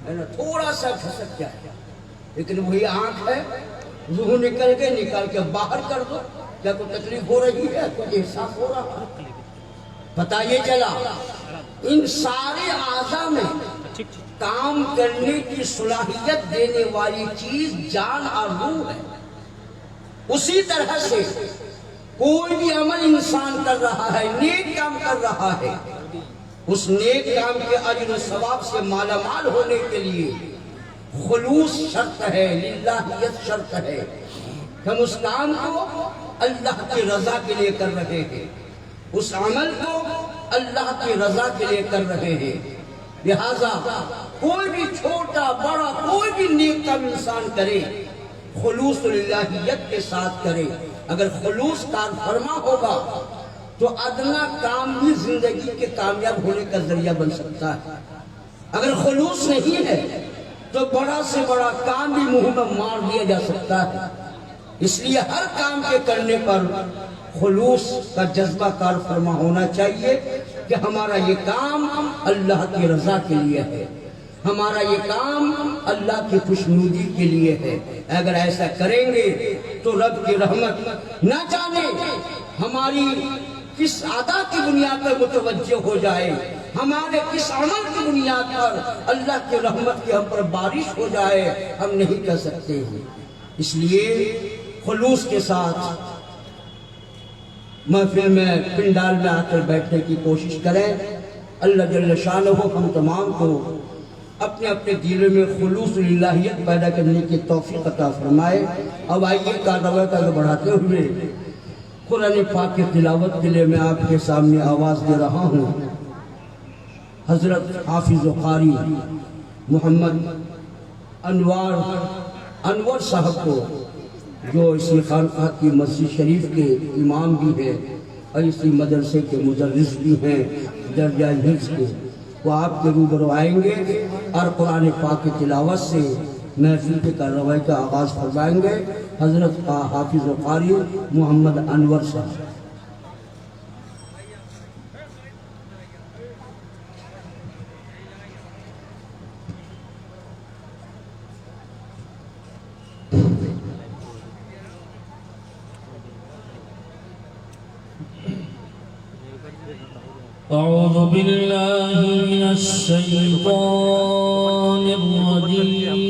ہے نا، تھوڑا سا کھسک جائے، لیکن وہی آنکھ ہے، روح نکل کے باہر کر دو، کیا کوئی تکلیف ہو رہی ہے؟ کوئی احساس ہو رہا ہے؟ پتہ یہ چلا ان سارے اعضاء میں کام کرنے کی صلاحیت دینے والی چیز جان اور روح ہے۔ اسی طرح سے کوئی بھی عمل انسان کر رہا ہے، نیک کام کر رہا ہے، اس نیک کام کے اجر و ثواب سے مالا مال ہونے کے لیے خلوص شرط ہے، للہیت شرط ہے کہ ہم اس کام کو اللہ کی رضا کے لیے کر رہے ہیں، اس عمل کو اللہ کی رضا کے لیے کر رہے ہیں۔ لہذا کوئی بھی چھوٹا بڑا کوئی بھی نیک کام انسان کرے، خلوص للہیت کے ساتھ کرے۔ اگر خلوص کار فرما ہوگا تو ادنا کام بھی زندگی کے کامیاب ہونے کا ذریعہ بن سکتا ہے۔ اگر خلوص نہیں ہے تو بڑا سے بڑا کام بھی منہ میں مار دیا جا سکتا ہے۔ اس لیے ہر کام کے کرنے پر خلوص کا جذبہ کار فرما ہونا چاہیے کہ ہمارا یہ کام اللہ کی رضا کے لیے ہے، ہمارا یہ کام اللہ کی خوشنودی کے لیے ہے۔ اگر ایسا کریں گے تو رب کی رحمت نہ جانے ہماری کس ادا کی بنیاد پر متوجہ ہو جائے، ہمارے کس عمل کی بنیاد پر اللہ کی رحمت کی ہم پر بارش ہو جائے، ہم نہیں کر سکتے ہیں۔ اس لیے خلوص کے ساتھ محفل میں پنڈال میں آ کر بیٹھنے کی کوشش کریں۔ اللہ جل شانہ ہم تمام کو اپنے اپنے دلوں میں خلوص للہیت پیدا کرنے کی توفیق عطا فرمائے۔ اب آئیے کارروائی کا بڑھاتے ہوئے قرآن پاک کی تلاوت کے لیے میں آپ کے سامنے آواز دے رہا ہوں۔ حضرت حافظ و قاری محمد انور صاحب کو، جو اسی خانقاہ کی مسجد شریف کے امام بھی ہیں اور اسی مدرسے کے مدرس بھی ہیں درجہ حفظ کے، وہ آپ کے روبرو آئیں گے اور قرآن پاک کی تلاوت سے محفل کے کارروائی کا آغاز فرمائیں گے۔ حضرت حافظ و قاری محمد انور صاحب۔ أعوذ بالله من الشيطان الرجيم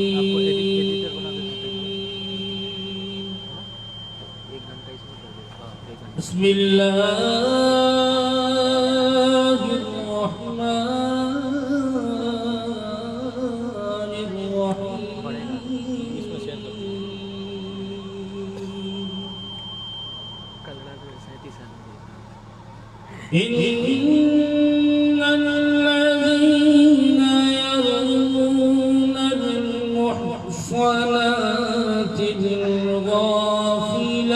بسم الله الرحمن الرحيم إن الذين يرمون المحصنات الغافلات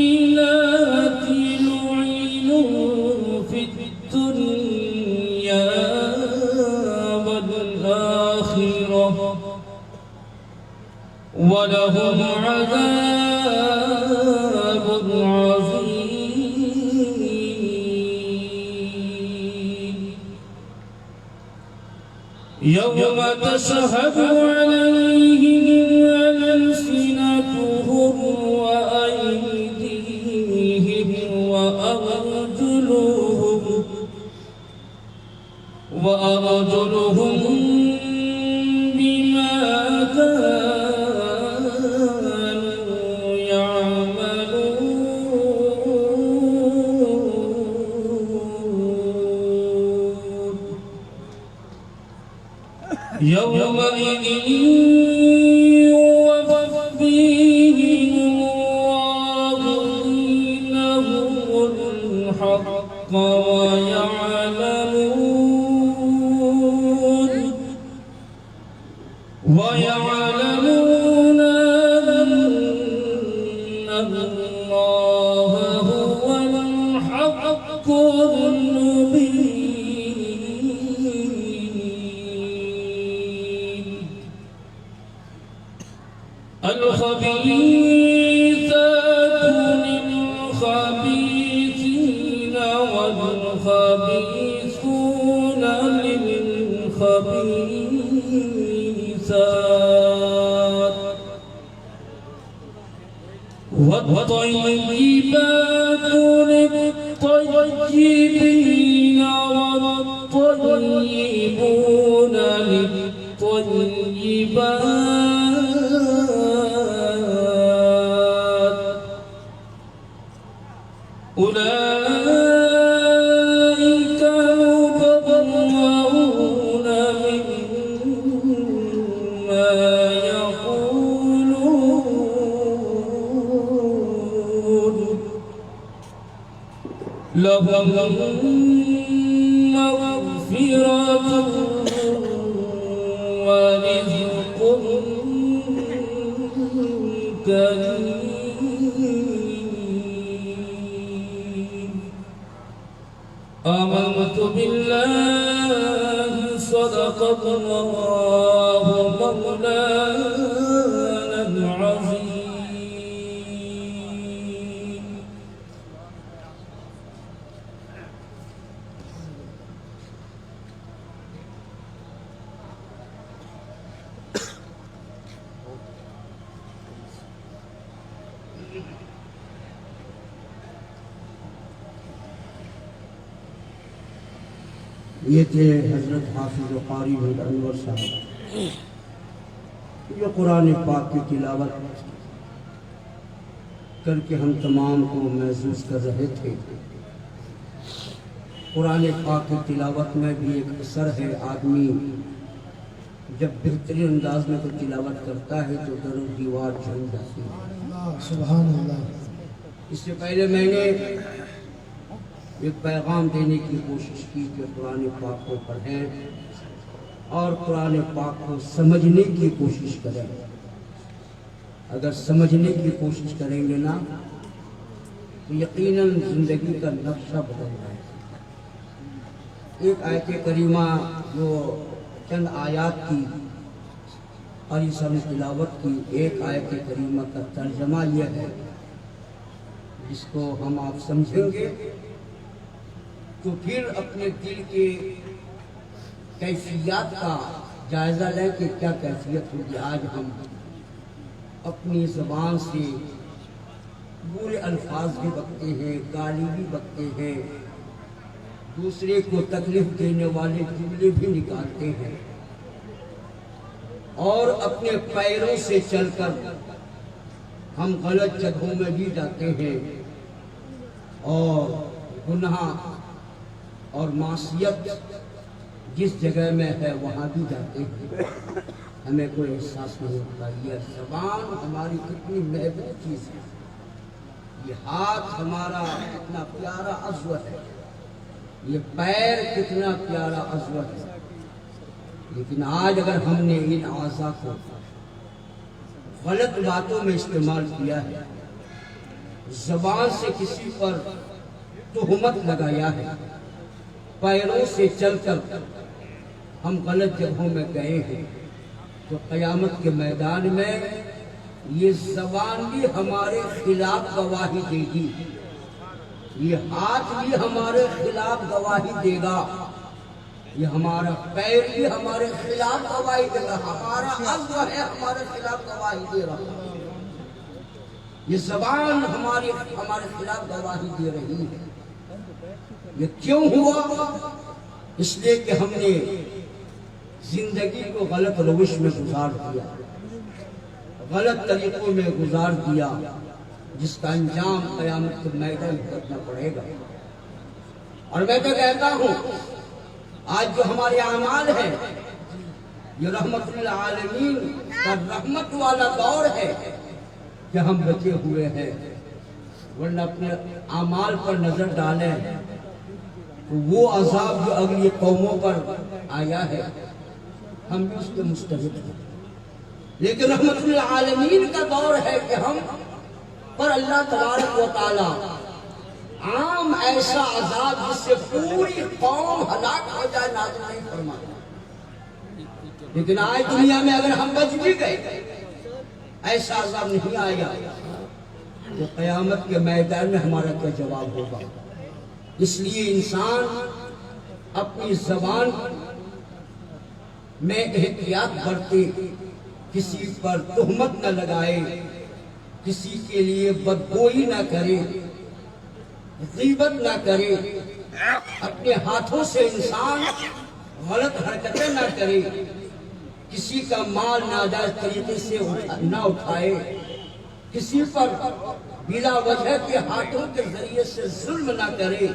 المؤمنات لعنوا في الدنيا والآخرة ولهم عذاب عظيم يوم تشهد عليهم ألسنتهم وأيديهم وأرجلهم بما كانوا يعملون يومئذ يوفيهم الله دينهم الحق ويعلمون أن الله هو الحق المبين للخبيثين والخبيثون للخبيثات والطيبات للطيبين والطيبون للطيبات أولئك مبرؤون مما يقولون لهم مغفرة ورزق كريم آمنت بالله صدق الله مولانا العظيم یہ تھے حضرت حافظ و قاری حیدر انور صاحب، جو قرآن پاک کی تلاوت کر کے ہم تمام کو محسوس کر رہے تھے۔ قرآن پاک کی تلاوت میں بھی ایک اثر ہے، آدمی جب بہترین انداز میں کوئی تلاوت کرتا ہے تو در و دیوار جھن جاتی ہے۔ سبحان اللہ۔ اس سے پہلے میں نے ایک پیغام دینے کی کوشش کی کہ قرآن پاک کو پڑھیں اور قرآن پاک کو سمجھنے کی کوشش کریں۔ اگر سمجھنے کی کوشش کریں گے نا تو یقیناً زندگی کا نقشہ بدل جائے گا۔ ایک آیت کریمہ جو چند آیات کی قاری صاحب نے تلاوت کی، ایک آیت کریمہ کا ترجمہ یہ ہے جس کو ہم آپ سمجھیں گے تو پھر اپنے دل کے کیفیات کا جائزہ لیں کہ کیا کیفیت ہوگی۔ آج ہم اپنی زبان سے برے الفاظ بھی بکتے ہیں، گالی بھی بکتے ہیں، دوسرے کو تکلیف دینے والے جملے بھی نکالتے ہیں، اور اپنے پیروں سے چل کر ہم غلط جگہوں میں بھی جاتے ہیں اور گناہ اور معصیت جس جگہ میں ہے وہاں بھی جاتے ہیں، ہمیں کوئی احساس نہیں ہوتا۔ یہ زبان ہماری کتنی محبوب چیز ہے، یہ ہاتھ ہمارا کتنا پیارا عضو ہے، یہ پیر کتنا پیارا عضو ہے، لیکن آج اگر ہم نے ان اعضاء کو غلط باتوں میں استعمال کیا ہے، زبان سے کسی پر تہمت لگایا ہے، پیروں سے چل کر ہم غلط جگہوں میں گئے ہیں، تو قیامت کے میدان میں یہ زبان بھی ہمارے خلاف گواہی دے گی، یہ ہاتھ بھی ہمارے خلاف گواہی دے گا، یہ ہمارا پیر بھی ہمارے خلاف گواہی دے گا، ہمارا عضو ہے ہمارے خلاف گواہی دے رہا، یہ زبان ہمارے خلاف گواہی دے رہی ہے۔ یہ کیوں ہوا؟ اس لیے کہ ہم نے زندگی کو غلط روش میں گزار دیا، غلط طریقوں میں گزار دیا، جس کا انجام قیامت کے میدان میں کرنا پڑے گا۔ اور میں تو کہتا ہوں آج جو ہمارے اعمال ہیں یہ رحمت للعالمین کا رحمت والا دور ہے کہ ہم بچے ہوئے ہیں، ورنہ اپنے اعمال پر نظر ڈالیں تو وہ عذاب جو اگلی قوموں پر آیا ہے ہم بھی اس کے مستحق ہیں، لیکن رحمت للعالمین کا دور ہے کہ ہم پر اللہ تبارک و تعالی عام ایسا عذاب جس سے پوری قوم ہلاک ہو جائے نازل نہیں فرماتا۔ لیکن آج دنیا میں اگر ہم بچ بھی گئے ایسا عذاب نہیں آئے گا تو قیامت کے میدان میں ہمارا کیا جواب ہوگا؟ اس لیے انسان اپنی زبان میں احتیاط برتے، کسی پر تہمت نہ لگائے، کسی کے لیے بدگوئی نہ کرے، غیبت نہ کرے، اپنے ہاتھوں سے انسان غلط حرکتیں نہ کرے، کسی کا مال ناجائز طریقے سے نہ اٹھائے، کسی پر بلا وجہ کے ہاتھوں کے ذریعے سے ظلم نہ کرے،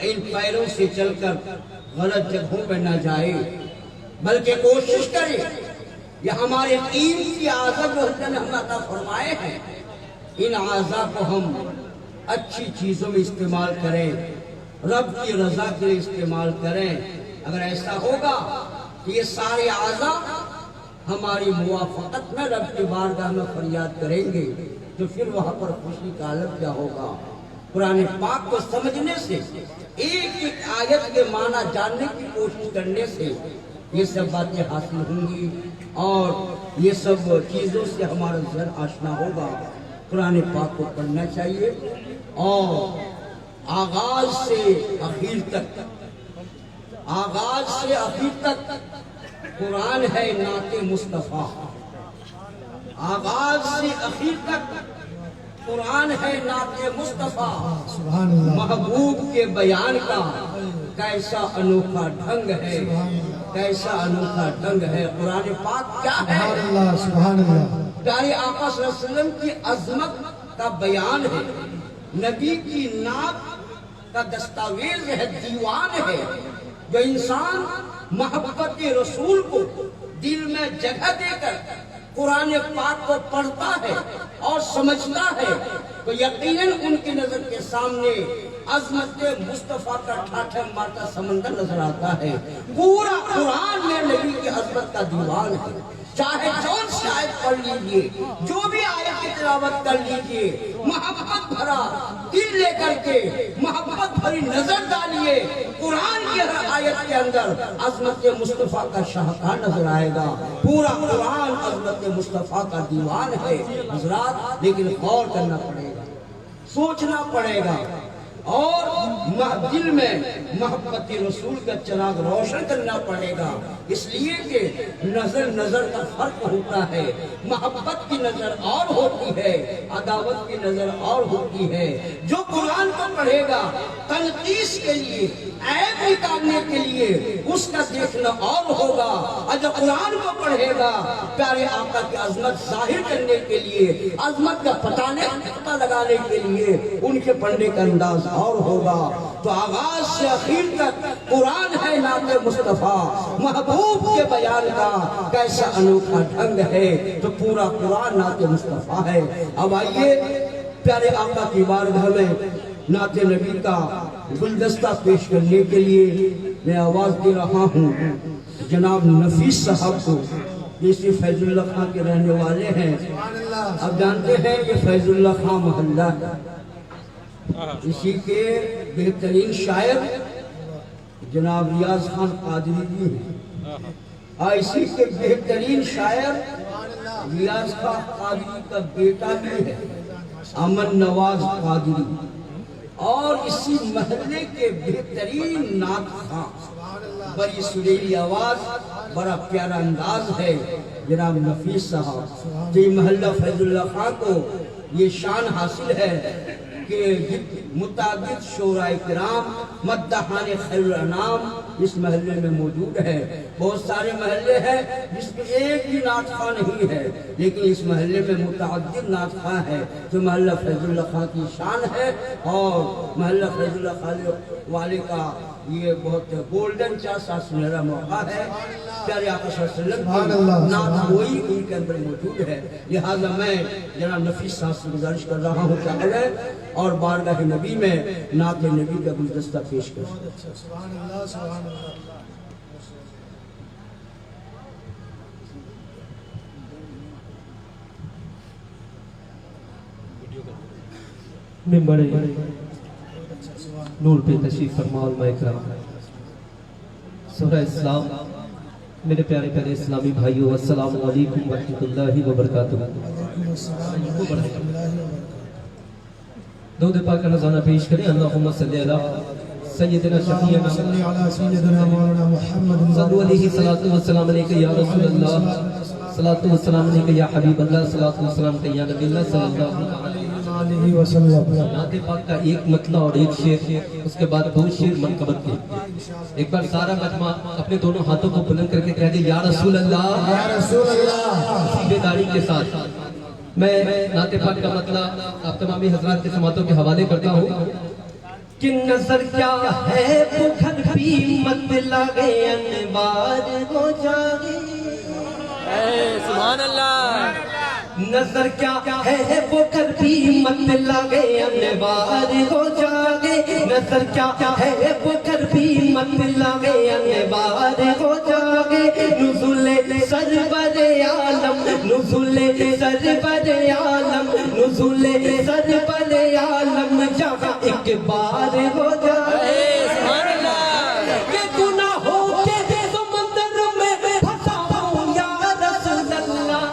ان پیروں سے چل کر غلط جگہوں پہ نہ جائے، بلکہ کوشش کرے یہ ہمارے قیمتی اعضاء جو حضرت نے ہم عطا فرمائے ہیں، ان اعضاء کو ہم اچھی چیزوں میں استعمال کریں، رب کی رضا کے لیے استعمال کریں۔ اگر ایسا ہوگا کہ یہ سارے اعضاء ہماری موافقت میں رب کی بارگاہ میں فریاد کریں گے تو پھر وہاں پر خوشی کا عالم کیا ہوگا؟ قرآن پاک کو سمجھنے سے، ایک ایک آیت کے معنی جاننے کی کوشش کرنے سے یہ سب باتیں حاصل ہوں گی اور یہ سب چیزوں سے ہمارا ذہن آشنا ہوگا۔ قرآن پاک کو پڑھنا چاہیے اور آغاز سے اخیر تک قرآن ہے نعت مصطفیٰ، آغاز سے اخیر تک قرآن ہے نعت مصطفیٰ۔ محبوب کے بیان کا کیسا انوکھا ڈھنگ ہے، کیسا انوکھا ڈھنگ ہے۔ قرآن پاک کیا ہے؟ پیارے آقا صلی اللہ علیہ وسلم کی عظمت کا بیان ہے، نبی کی نعت کا دستاویز ہے، دیوان ہے۔ جو انسان محبت رسول کو دل میں جگہ دے کر قرآن پاک کو پڑھتا ہے اور سمجھتا ہے تو یقیناً ان کی نظر کے سامنے عظمت مصطفیٰ کا ٹھاٹھا مارتا سمندر نظر آتا ہے۔ پورا قرآن میں نبی کی عظمت کا دیوان ہے، چاہے جون سی آیت پڑھ لیجئے، جو بھی آیت کی تلاوت کر لیجئے، محبت بھرا دل لے کر کے محبت بھری نظر ڈالیے، قرآن کی ہر آیت کے اندر عظمت مصطفیٰ کا شاہکار نظر آئے گا۔ پورا قرآن عظمت مصطفیٰ کا دیوان ہے حضرات، لیکن غور کرنا پڑے گا، سوچنا پڑے گا اور دل میں محبت رسول کا چراغ روشن کرنا پڑے گا، اس لیے کہ نظر کا فرق ہوتا ہے، محبت کی نظر اور ہوتی ہے، عداوت کی نظر اور ہوتی ہے۔ جو قرآن کو پڑھے گا تنقیص کے لیے، عیب نکالنے کے لیے، اس کا دیکھنا اور ہوگا، اور جو قرآن کو پڑھے گا پیارے آقا کی عظمت ظاہر کرنے کے لیے، عظمت کا پتہ لگانے کے لیے ان کے پڑھنے کا انداز اور ہوگا۔ تو آغاز سے اخیر تک قرآن ہے نعت مصطفیٰ، محبوب کے بیان کا کیسا انوکھا ڈھنگ ہے، تو پورا قرآن نعت مصطفیٰ ہے۔ اب آئیے پیارے آقا کی بارگاہ میں نعت نبی کا گلدستہ پیش کرنے کے لیے میں آواز دے رہا ہوں جناب نفیس صاحب کو، جیسے فیض اللہ خان کے رہنے والے ہیں۔ اب جانتے ہیں یہ فیض اللہ خان محلہ ہے، اسی کے بہترین شاعر جناب ریاض خان قادری جی ہیں، اور اسی کے بہترین شاعر ریاض خان قادری کا بیٹا بھی ہے امن نواز قادری، اور اسی محلے کے بہترین نعت خواں، بڑی سریلی آواز، بڑا پیارا انداز ہے جناب نفیس صاحب۔ یہ محلہ فیض اللہ خان کو یہ شان حاصل ہے کہ متعدد شعراء کرام، مداحان خیر الانام اس محلے میں موجود ہے۔ بہت سارے محلے ہیں جس میں ایک بھی نعت خواں نہیں ہے، لیکن اس محلے میں متعدد نعت خواں ہے، جو محلہ فیض اللہ خان کی شان ہے۔ اور محلہ فیض اللہ خان والے کا یہ بہت گولڈن چانس سنہرا موقع ہے، پیارے آقا صلی اللہ علیہ وسلم کی نعت گوئی ان کے اندر موجود ہے۔ لہذا میں جناب نفیس صاحب سے گزارش کر رہا ہوں کہ آئیں اور بارگاہ نبی میں نعت نبی کا گلدستہ پیش کریں۔ ممبر نور پہ تشریف فرما علماء کرام، سورہ اسلام میرے پیارے پیارے اسلامی بھائیو، السلام علیکم ورحمۃ اللہ وبرکاتہ۔ درود پاک کا نذرانہ پیش کریں۔ اللہم صلی علی سیدنا شفیعنا صلی علی سیدنا مولانا محمد صلو علیہ صلاۃ والسلام علیکہ یا رسول اللہ، صلاۃ والسلام علیکہ یا حبیب اللہ، صلاۃ والسلام علیکہ یا نبی اللہ صلی اللہ علیہ وسلم۔ نعت پاک کا ایک مطلع اور ایک شعر، اس کے بعد دو شعر منقبت کے۔ ایک بار سارا مجمع اپنے دونوں ہاتھوں کو بلند کر کے کہہ دے یا رسول اللہ، یا رسول اللہ۔ بیداری کے ساتھ میں نعت پاک کا مطلع آپ تمامی حضرات کے سماعتوں کے حوالے کرتا ہوں کہ نظر کیا ہے بکھر بھی مت لگے انوار ہو جائے، سبحان اللہ۔ نظر کیا ہے بکھر بھی مت لگے انوار ہو جائے، نظر کیا ہے بکھر بھی مت لگے انوار ہو جائے، نزول سرور عالم، نزول سرور عالم، نزول سرور عالم جہاں ایک بار ہو جائے، سبحان اللہ۔ کہ گناہوں کے سمندر میں پھنسا ہوں یا رسول اللہ،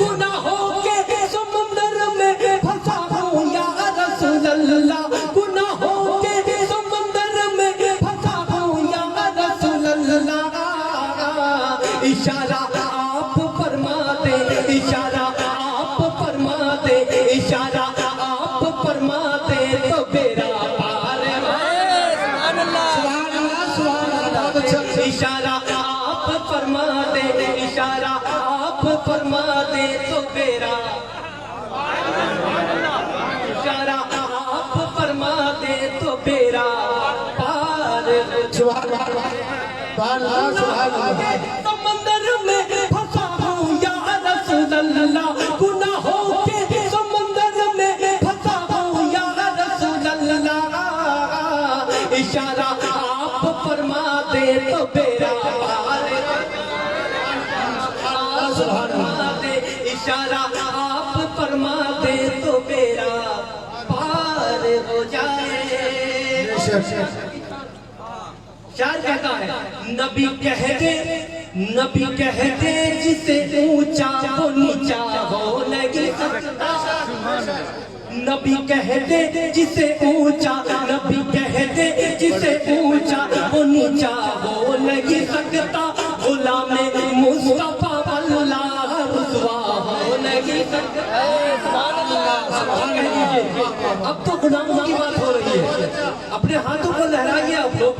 گناہوں کے سمندر میں پھنسا ہوں یا رسول اللہ، گناہوں کے سمندر میں پھنسا ہوں یا رسول اللہ، اشارہ آپ فرما دے، اشارہ آپ فرما دے، اشارہ آپ فرما دے تو میرا پار ہے، سبحان اللہ۔ اشارہ آپ فرما دے، اشارہ آپ فرما دے تو میرا، اشارہ آپ فرما دے تو میرا پار سبحان اللہ، سبحان اللہ۔ سمندر میں پھنسا ہوں یا رسول اللہ، گناہوں کے سمندر میں پھنسا ہوں یا رسول اللہ، اشارہ آپ فرما دے تو میرا پار، فرما دے اشارہ آپ فرما دے تو میرا پار ہو جائے۔ شاعر کہتا ہے نبی کہہ دے، نبی کہہ دے جسے اونچا وہ نیچا ہو نہیں سکتا، نبی کہہ دے جسے اونچا، نبی کہہ دے جسے اونچا وہ نیچا ہو نہیں سکتا، غلام مصطفیٰ اللہ رسوا ہو نہیں سکتا۔ اب تو غلاموں کی بات ہو رہی ہے، اپنے ہاتھوں کو لہرائیے آپ لوگ۔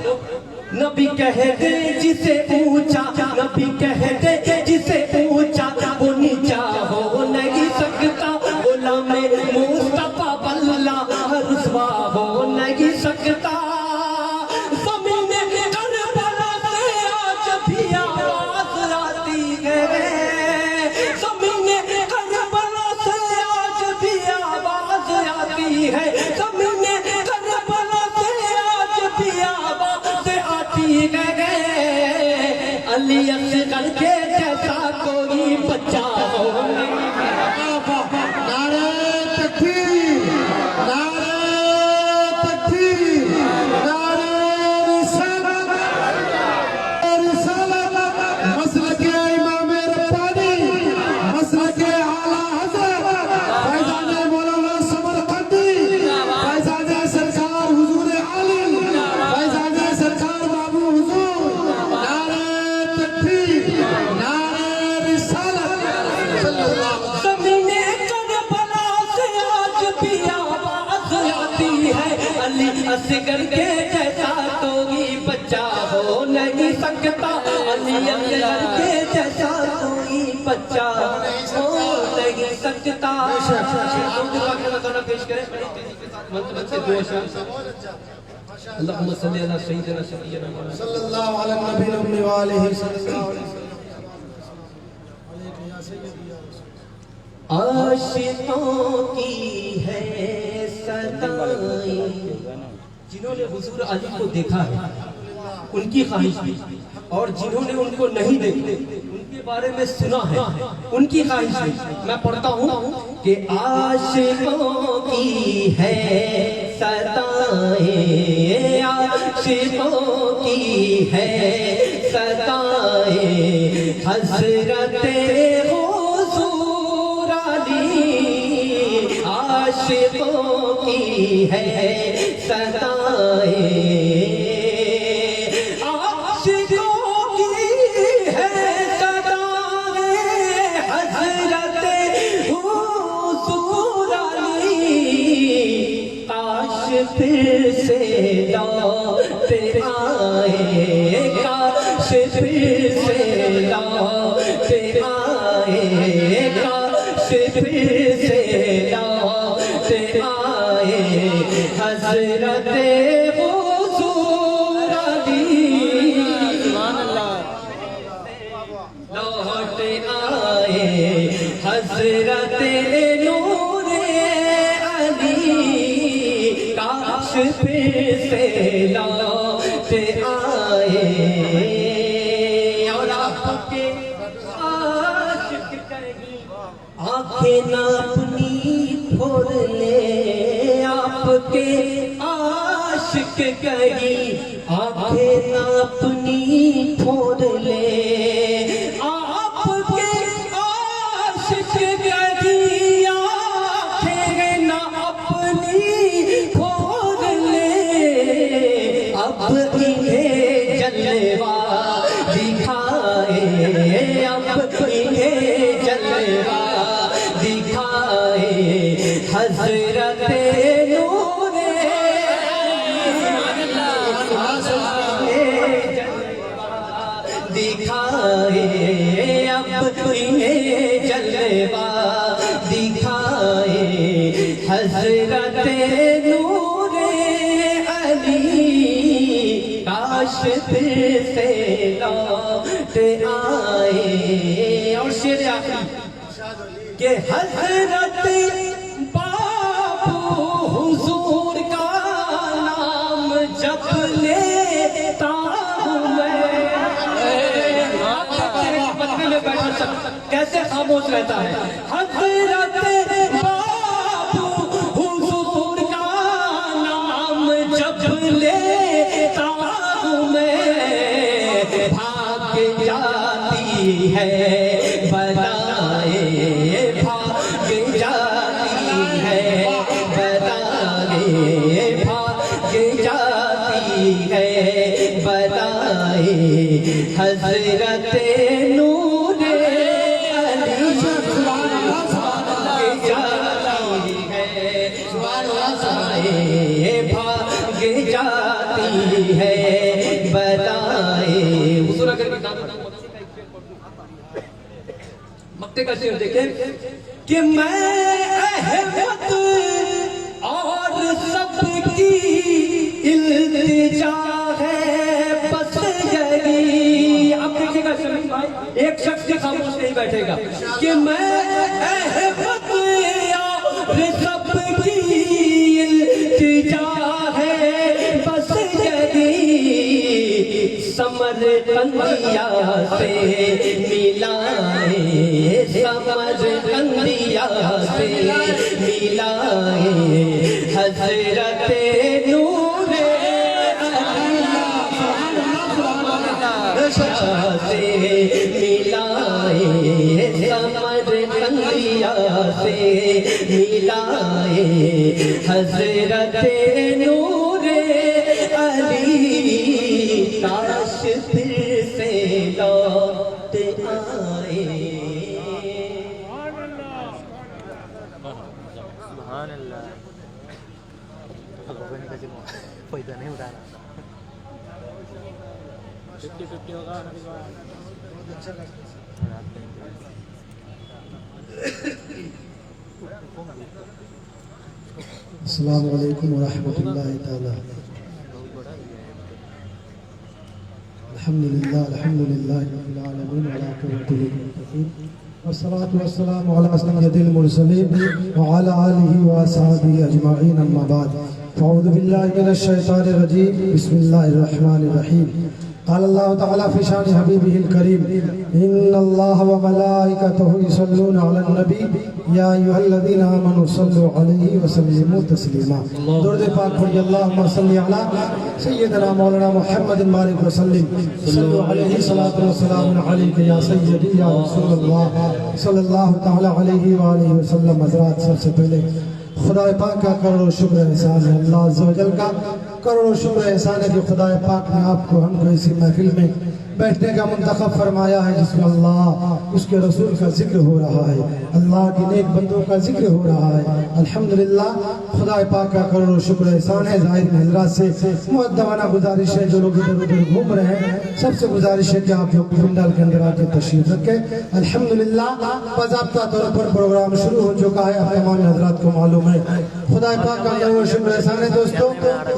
نبی کہہ دے جسے اونچا، نبی کہہ دے جسے اونچا وہ نیچا ہو نہیں سکتا، غلام مصطفیٰ اللہ رسوا ہو نہیں سکتا، زمین کربلا سے آج بھی آواز آتی ہے، زمین کربلا سے آج بھی آواز آتی ہے، زمین کربلا سے آج بھی آواز آتی ہے، علی اصغر کے جیسا کوئی بچہ ہو نہیں۔ نعرہ تکبیر، نعرہ تکبیر، نعرہ رسالت، رسالت، مسلک امام ربانی، مسلک اعلیٰ حضرت فیضان مولانا سمرقندی، فیضان سرکار حضور علی، فیضان سرکار بابو حضور، نعرہ تکبیر، نعرہ رسالت، صلی اللہ علیہ وسلم۔ زمین کربلا سے آج بھی آواز آتی ہے، علی اصغر کے جیسا کوئی بچہ ہو نہیں سکتا، علی اصغر کے جیسا کوئی بچہ ہو نہیں سکتا۔ پیش کریں اللہم صلی علی سیدنا شفیعنا مولانا صلی اللہ علیہ نبی الامی وآلہ صلی اللہ علیہ وسلم۔ عاشقوں کی ہے صدائیں، جنہوں نے حضور علی کو دیکھا ہے ان کی خواہش بھی، اور جنہوں نے ان کو نہیں دیکھا ان کے بارے میں سنا ہے ان کی خواہش بھی۔ میں پڑھتا ہوں کہ عاشقوں کی ہے صدائیں، عاشقوں کی ہے حضرت حضور علی عاشقوں کی ہے صدائیں، عاشقوں کی ہے صدائیں، حضرت حضور علی کاش پھر سے لوٹ آئے، کاش پھر سے لوٹ آئے، کاش پھر سے لوٹ آئے، حضرت حضور علی سبحان اللہ لوٹ آئے، حضرت نور علی کاش پھر سے لوٹ آئے، اور آپ کے عاشق کہیں آنکھیں نہ اپنی پھوڑ لے، آپ کے عاشق کہیں آنکھیں نہ اپنی پھوڑ لے، آپ کے عاشق کہیں آنکھیں نہ اپنی پھوڑ لے، اب انہیں جلوہ دکھائے، اب انہیں جلوہ دکھائے، حضرت نور دکھائے، اب انہیں جلوہ دکھائے، حضرت نور علی کاش پھر سے لوٹ آئے، اور شعر آخری کہ حضرت بابو حضور کا نام جب لیتا ہوں میں، بدلے میں بیٹھا سب کیسے خاموش رہتا ہے، حضرت بابو حضور کا نام جب لیتا ہوں میں، بھاگ جاتی ہے بلائے، بھاگ جاتی ہے بلائے، بھاگ جاتی ہے بلائے، حضرت نور علی بھاگ جاتی ہے بلائے، بھاگ جاتی ہے بلائے، حضور اگر مکتے کا شعر دیکھیں کہ میں احمد اور سب کی التجا ہے بس یہی، اب دیکھیں گا شمیم بھائی ایک شخص کے خاموش نہیں بیٹھے گا کہ میں احمد اور سب کی التجا ہے بس یہی، سمر کندیا سے ملائے، سمر کندیا سے ملائے، حضرت نور سے ملائے، سمر کندیا سے ملائے، حضرت نور علی کاش پھر سے لوٹ آئے، سبحان اللہ فائدہ نہیں اٹھا رہا 50-50 ہوگا السلام علیکم ورحمۃ اللہ تعالی، الحمدللہ الحمدللہ رب العالمین والعاقبۃ للمتقین، والصلاة والسلام علی سید المرسلین وعلی آلہ واصحابہ اجمعین، اما بعد، فاعوذ باللہ من الشیطان الرجیم، بسم اللہ الرحمن الرحیم، قال اللہ تعالیٰ فی شان حبیبہ الکریم ان اللہ وملائکتہ یصلون علی النبی یا ایھا الذین آمنوا صلوا علیہ وسلموا تسلیما. درود پاک پڑھیے اللہم صلی علی سیدنا مولانا محمد بارک وسلم. صلوا علیہ صلاۃ والسلام علیک یا سیدی یا رسول اللہ صلی اللہ تعالیٰ علیہ وآلہ وسلم. حضرات سب سے پہلے خدا پاک کا کروڑوں شکر احسان ہے، اللہ عز و جل کا کروڑوں شکر احسان ہے کہ خدا پاک نے آپ کو ہم کو اسی محفل میں بیٹھنے کا منتخب فرمایا ہے جس میں اللہ اس کے رسول کا ذکر ہو رہا ہے، اللہ کے نیک بندوں کا ذکر ہو رہا ہے. الحمدللہ خدا پاک کا کروڑوں شکر احسان ہے. ظاہرین حضرات سے مؤدبانہ گزارش ہے، جو لوگ ادھر ادھر گھوم رہے ہیں سب سے گزارش ہے کہ آپ لوگ پنڈال کے اندر آ کے تشریف رکھیں. الحمدللہ باضابطہ طور پر پروگرام شروع ہو چکا ہے، آپ تمام حضرات کو معلوم ہے. خدا پاک کا کروڑوں شکر احسان ہے. دوستوں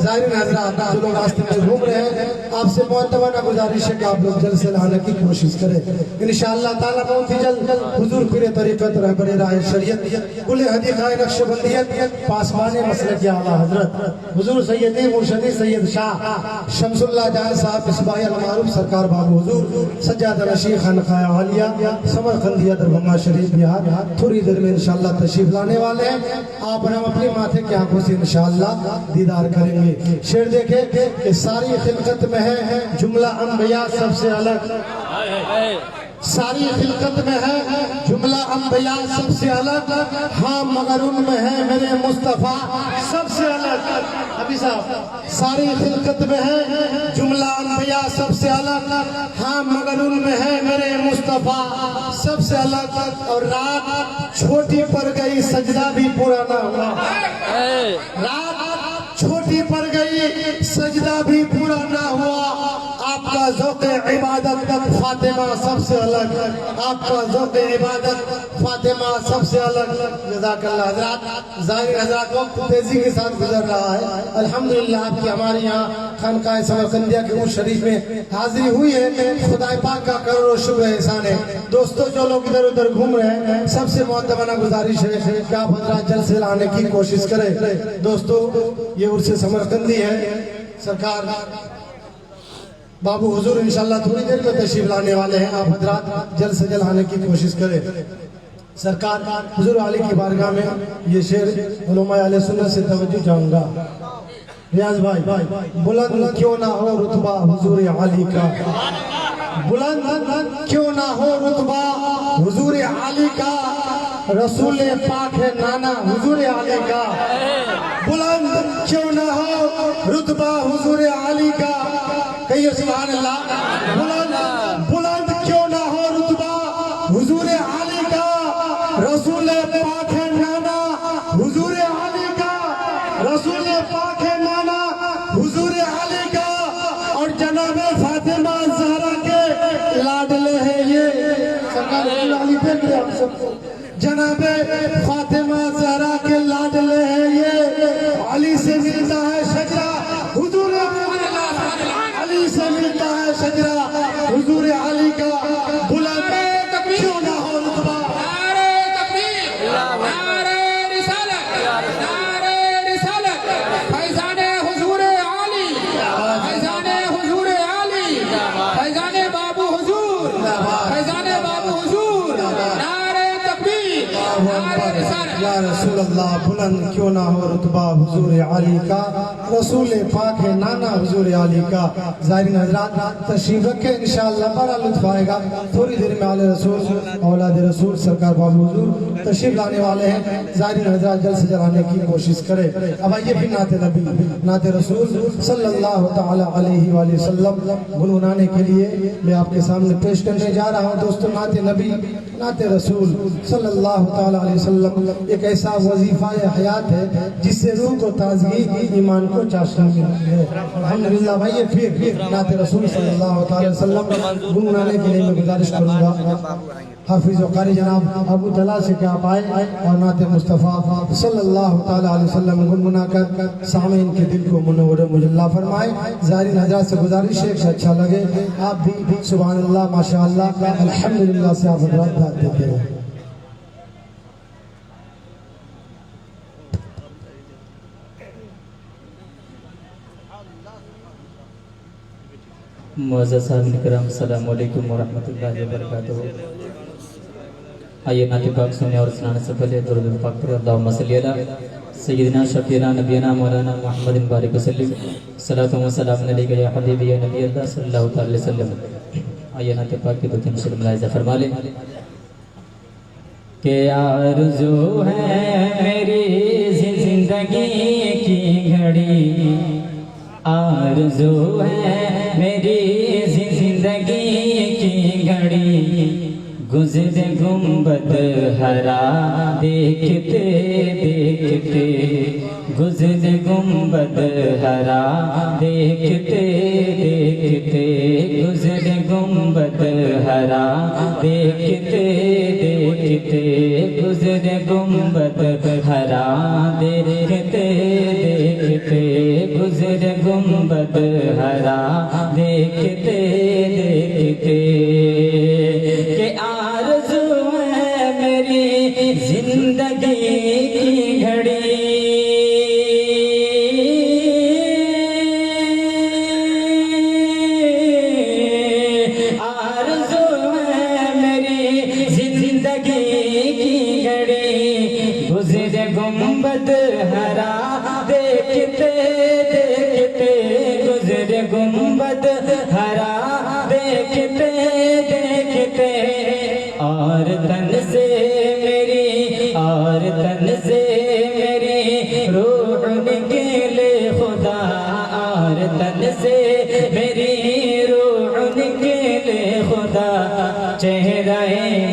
ظاہرین حضرات جو لوگ راستے میں گھوم رہے ہیں آپ سے مؤدبانہ گزارش ہے کہ آپ لوگ جلد سے لانے کی کوشش کریں. انشاءاللہ تعالیٰ بہت ہی جلد حضور پیر طریقت رہبر راہ شریعت کل حدیقہ نقش بندیت پاسبان مسلک اعلیٰ حضرت حضور سیدی مرشدی سید شاہ شمس اللہ جان صاحب مصباح المعروف سرکار بابو حضور سجادہ نشین خانقاہ عالیہ سمرقندیہ دربھنگہ شریف بہار تھوڑی دیر میں انشاءاللہ تشریف لانے والے ہیں. آپ ہم اپنی ماتھے کی آنکھوں سے انشاءاللہ دیدار کریں گے. شعر دیکھیں کہ ساری خلقت میں ہے جملہ انبیاء سب سے الگ، ساری خلقت میں ہے جملہ انبیاء سب سے الگ، ہاں مگر ان میں ہے میرے مصطفیٰ سب سے الگ. ابھی صاحب ساری خلقت میں ہے جملہ انبیاء سب سے الگ، ہاں مگر ان میں ہے میرے مصطفیٰ سب سے الگ. اور رات چھوٹی پڑ گئی سجدہ بھی پورا نہ ہوا، رات چھوٹی پڑ گئی سجدہ بھی پورا نہ ہوا. آپ کا ذوق عبادت فاطمہ سب سے الگ، آپ کا ذوق عبادت فاطمہ سب سے الگ. جزاک اللہ. حضرات ظاہر حضرات وقت تیزی کے ساتھ گزر رہا ہے. الحمدللہ آپ کی ہمارے یہاں خانقاہ سمرقندیہ کے عرس شریف میں حاضری ہوئی ہے. خدا پاک کا کروڑوں شکر احسان ہے. دوستو جو لوگ ادھر ادھر گھوم رہے ہیں سب سے مؤدبانہ گزارش ہے کہ آپ حضرات جلد سے لانے کی کوشش کریں. دوستو یہ عرس سمرقندی ہے، سرکار بابو حضور انشاءاللہ تھوڑی دیر میں تشریف لانے والے ہیں. آپ حضرات جلد سے جلد آنے کی کوشش کریں. سرکار حضور علی کی بارگاہ میں یہ شعر علماء اہل سنت سے توجہ چاہوں گا. ریاض بھائی بلند کیوں نہ ہو رتبہ حضور علی کا، بلند کیوں نہ ہو رتبہ حضور علی کا، رسول پاک ہے نانا حضور علی کا. بلند کیوں نہ ہو رتبہ حضور علی کا، کہیے سبحان اللہ. بلند کیوں نہ ہو رتبہ حضور علی کا، رسول پاک ہے نانا حضور علی کا، رسول پاک ہے نانا حضور علی کا. اور جناب فاطمہ زہرا کے لاڈلے ہیں یہ، سرکار حضور علی دیکھ رہے ہم سب کو، جناب فاطمہ زہرا کے لاڈلے ہیں یہ. علی سے ملتا ہے شجرہ حضور علی سے ملتا ہے شجرہ حضور علی کا. بلند کیوں نہ ہو رتبہ، نعرہ تکبیر، نعرہ رسالت، نعرہ رسالت، فیضان حضور علی، فیضان حضور علی، فیضان بابو حضور، فیضان بابو حضور، نعرہ تکبیر، نعرہ رسالت. یا رسول اللہ بلند کیوں نہ ہو رتبہ حضور علی کا، رسول پاک ہے نانا حضور علی کا. ظاہرین حضرات تشریف رکھیں انشاءاللہ بڑا لطف آئے گا. تھوڑی دیر میں آل رسول اولاد رسول سرکار بابو حضور تشریف لانے والے ہیں. ظاہرین حضرات جلد سے جلد آنے کی کوشش کریں. اب آئیے پھر نعت نبی نعت رسول صلی اللہ تعالی علیہ وآلہ وسلم گنگنانے کے لیے میں آپ کے سامنے پیش کرنے جا رہا ہوں. دوستو نعت نبی نعت رسول صلی اللہ تعالی علیہ وسلم ایک ایسا وظیفہ حیات ہے جس سے روح کو تازگی ایمان کو چاشنی ملتی ہے. الحمدللہ بھائی پھر نعت رسول صلی اللہ تعالی وسلم گنگنانے کے لیے میں گزارش کروں گا حافظ و قاری جناب ابو طلحہ سے کہ آپ آئے اور نعت مصطفیٰ صلی اللہ تعالی علیہ وسلم گنگنا کر سامعین کے دل کو منور مجلہ فرمائے. ظاہرین حضرات سے گزارش ہے کہ اچھا لگے آپ بھی سبحان اللہ ماشاءاللہ الحمدللہ سے آپ حضرات دعا دیتے ہیں. معزز صاحب کرام السلام علیکم ورحمۃ اللہ وبرکاتہ. آئیے نعت پاک سنیں اور سنانے سے پہلے درود پاک پر اللہم صلی علی سیدنا شفیعنا نبینا مولانا محمد بارک وسلم صلاۃ و سلام علیک یا حبیبی یا نبی اللہ صلی اللہ تعالی وسلم. آئیے نعت پاک کی دو تین شعر ملاحظہ فرما لیں کہ آرزو ہے میری زندگی کی گھڑی، آرزو ہے میری زندگی کی گھڑی، گزر گنبد ہرا دیکھتے دیکھتے، گزر گنبد ہرا دیکھتے دیکھتے، گزر گنبد ہرا دیکھتے دیکھتے، گزر گنبد ہرا دیکھتے دیکھتے، گزر گنبد ہرا دیکھتے دیکھتے، کہ آرزو ہے میری زندگی کی گھڑی، آرزو ہے میری زندگی کی گھڑی، گزر گنبد ہرا دیکھتے دیکھتے، گزر گنبد ہرا دیکھتے دیکھتے، اور تن سے میری، اور تن سے میری روح نکلے خدا، اور تن سے میری روح نکلے خدا، چہرہ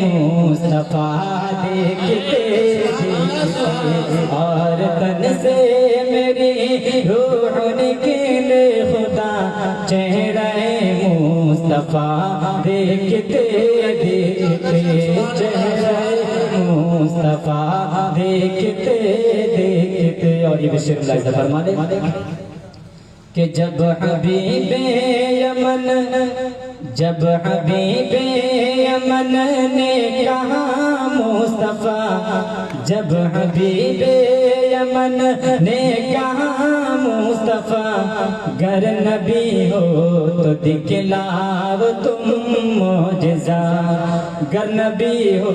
مصطفیٰ دیکھتے دیکھتے، اور تن سے میری روح نکلے خدا، چہرہ مصطفیٰ دیکھتے دیکھتے، چہرہ مصطفیٰ دیکھتے دیکھتے. اور یہ بھی شعر ملاحظہ فرما دیں کہ جب حبیب یمن، جب حبیب یمن نے کہا مصطفیٰ، جب حبیب یمن نے کہا مصطفیٰ، گر نبی ہو تو دکھلاؤ تم معجزہ، گر نبی ہو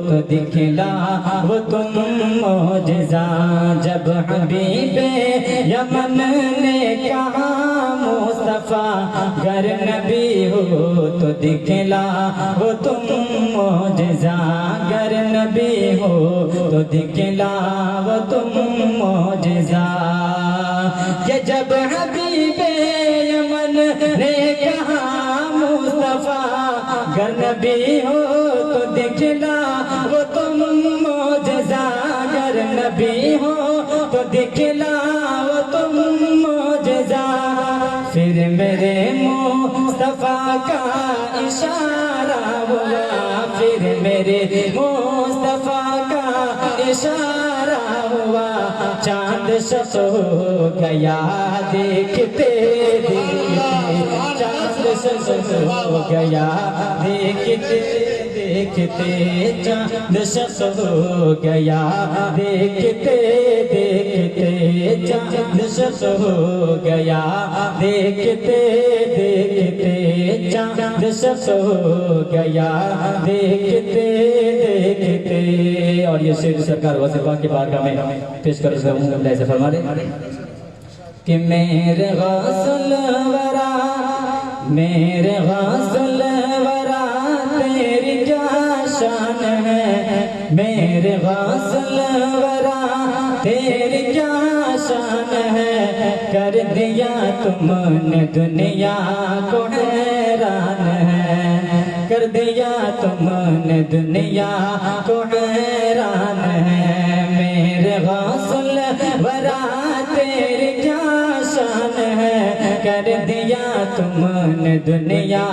تو دکھلاؤ تم معجزہ، جب حبیب یمن نے کہا مصطفیٰ، گر نبی ہو تو دکھلاؤ تم معجزہ، گر نبی ہو تو دکھلاؤ تم معجزہ، کہ جب حبیب یمن نے کہا مصطفیٰ، گر نبی ہو تو دکھلاؤ تم معجزہ، گر نبی ہو تو دکھلاؤ تم معجزہ، پھر میرے مصطفیٰ کا اشارہ ہوا، پھر میرے مصطفیٰ کا اشارہ ہوا، چاند شب ہو گیا دیکھتے دیکھتے، چاند شب ہو گیا دیکھتے دیکھتے، چاند شب ہو گیا دیکھتے دیکھتے، چاند شب ہو گیا دیکھتے دیکھتے، چاند شب ہو گیا دیکھتے دیکھتے. اور یہ شعر سرکار غوث پاک کی بارگاہ میں پیش کر رہا ہوں. ملاحظہ فرما لیں کہ میرے غوث الورا، میرے غوث الورا تیری کیا شان ہے، میرے غوث الورا تیری کیا شان ہے، کر دیا تم نے دنیا کو حیران ہے، کر دیا تم نے دنیا کو حیران ہے، میرے غوث الورا تیری کیا شان ہے، کر دیا تم نے دنیا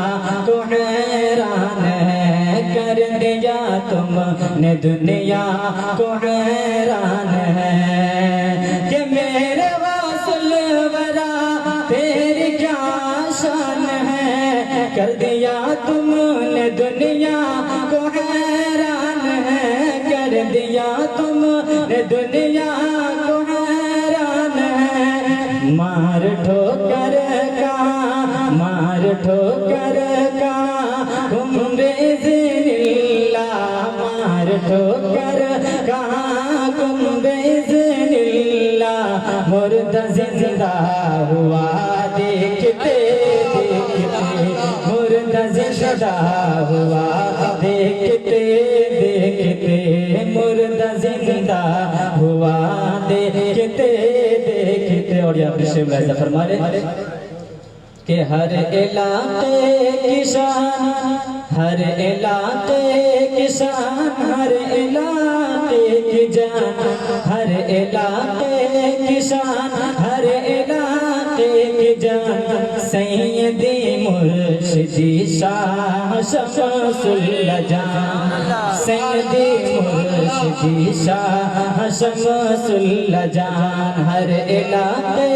کو حیران ہے، کر دیا تم نے دنیا کو حیران ہے، کہ میرے غوث الورا تیری کیا شان ہے، کر دیا تم نے دنیا کو حیران ہے، کر دیا تم نے دنیا کو حیران ہے، مار ٹھوکر کا، مار ٹھوکر کا گنبد نیلا مار ٹھوکر کا گنبد نیلا مردہ زندہ ہوا دیکھتے دیکھتے مردہ زندہ ہوا دیکھتے دیکھتے مردہ زندہ ہوا دیکھتے دیکھتے. اور یہ اپنے شیخ لہذا فرما لے کہ ہر علاقے کی شان ہر علاقے کی شان ہر علاقے کی جان ہر علاقے کی شان ہر علاقے کی جان سیدی مرشدی شاہ شمس الجان سیدی مرشدی شاہ شمس الجان ہر علاقے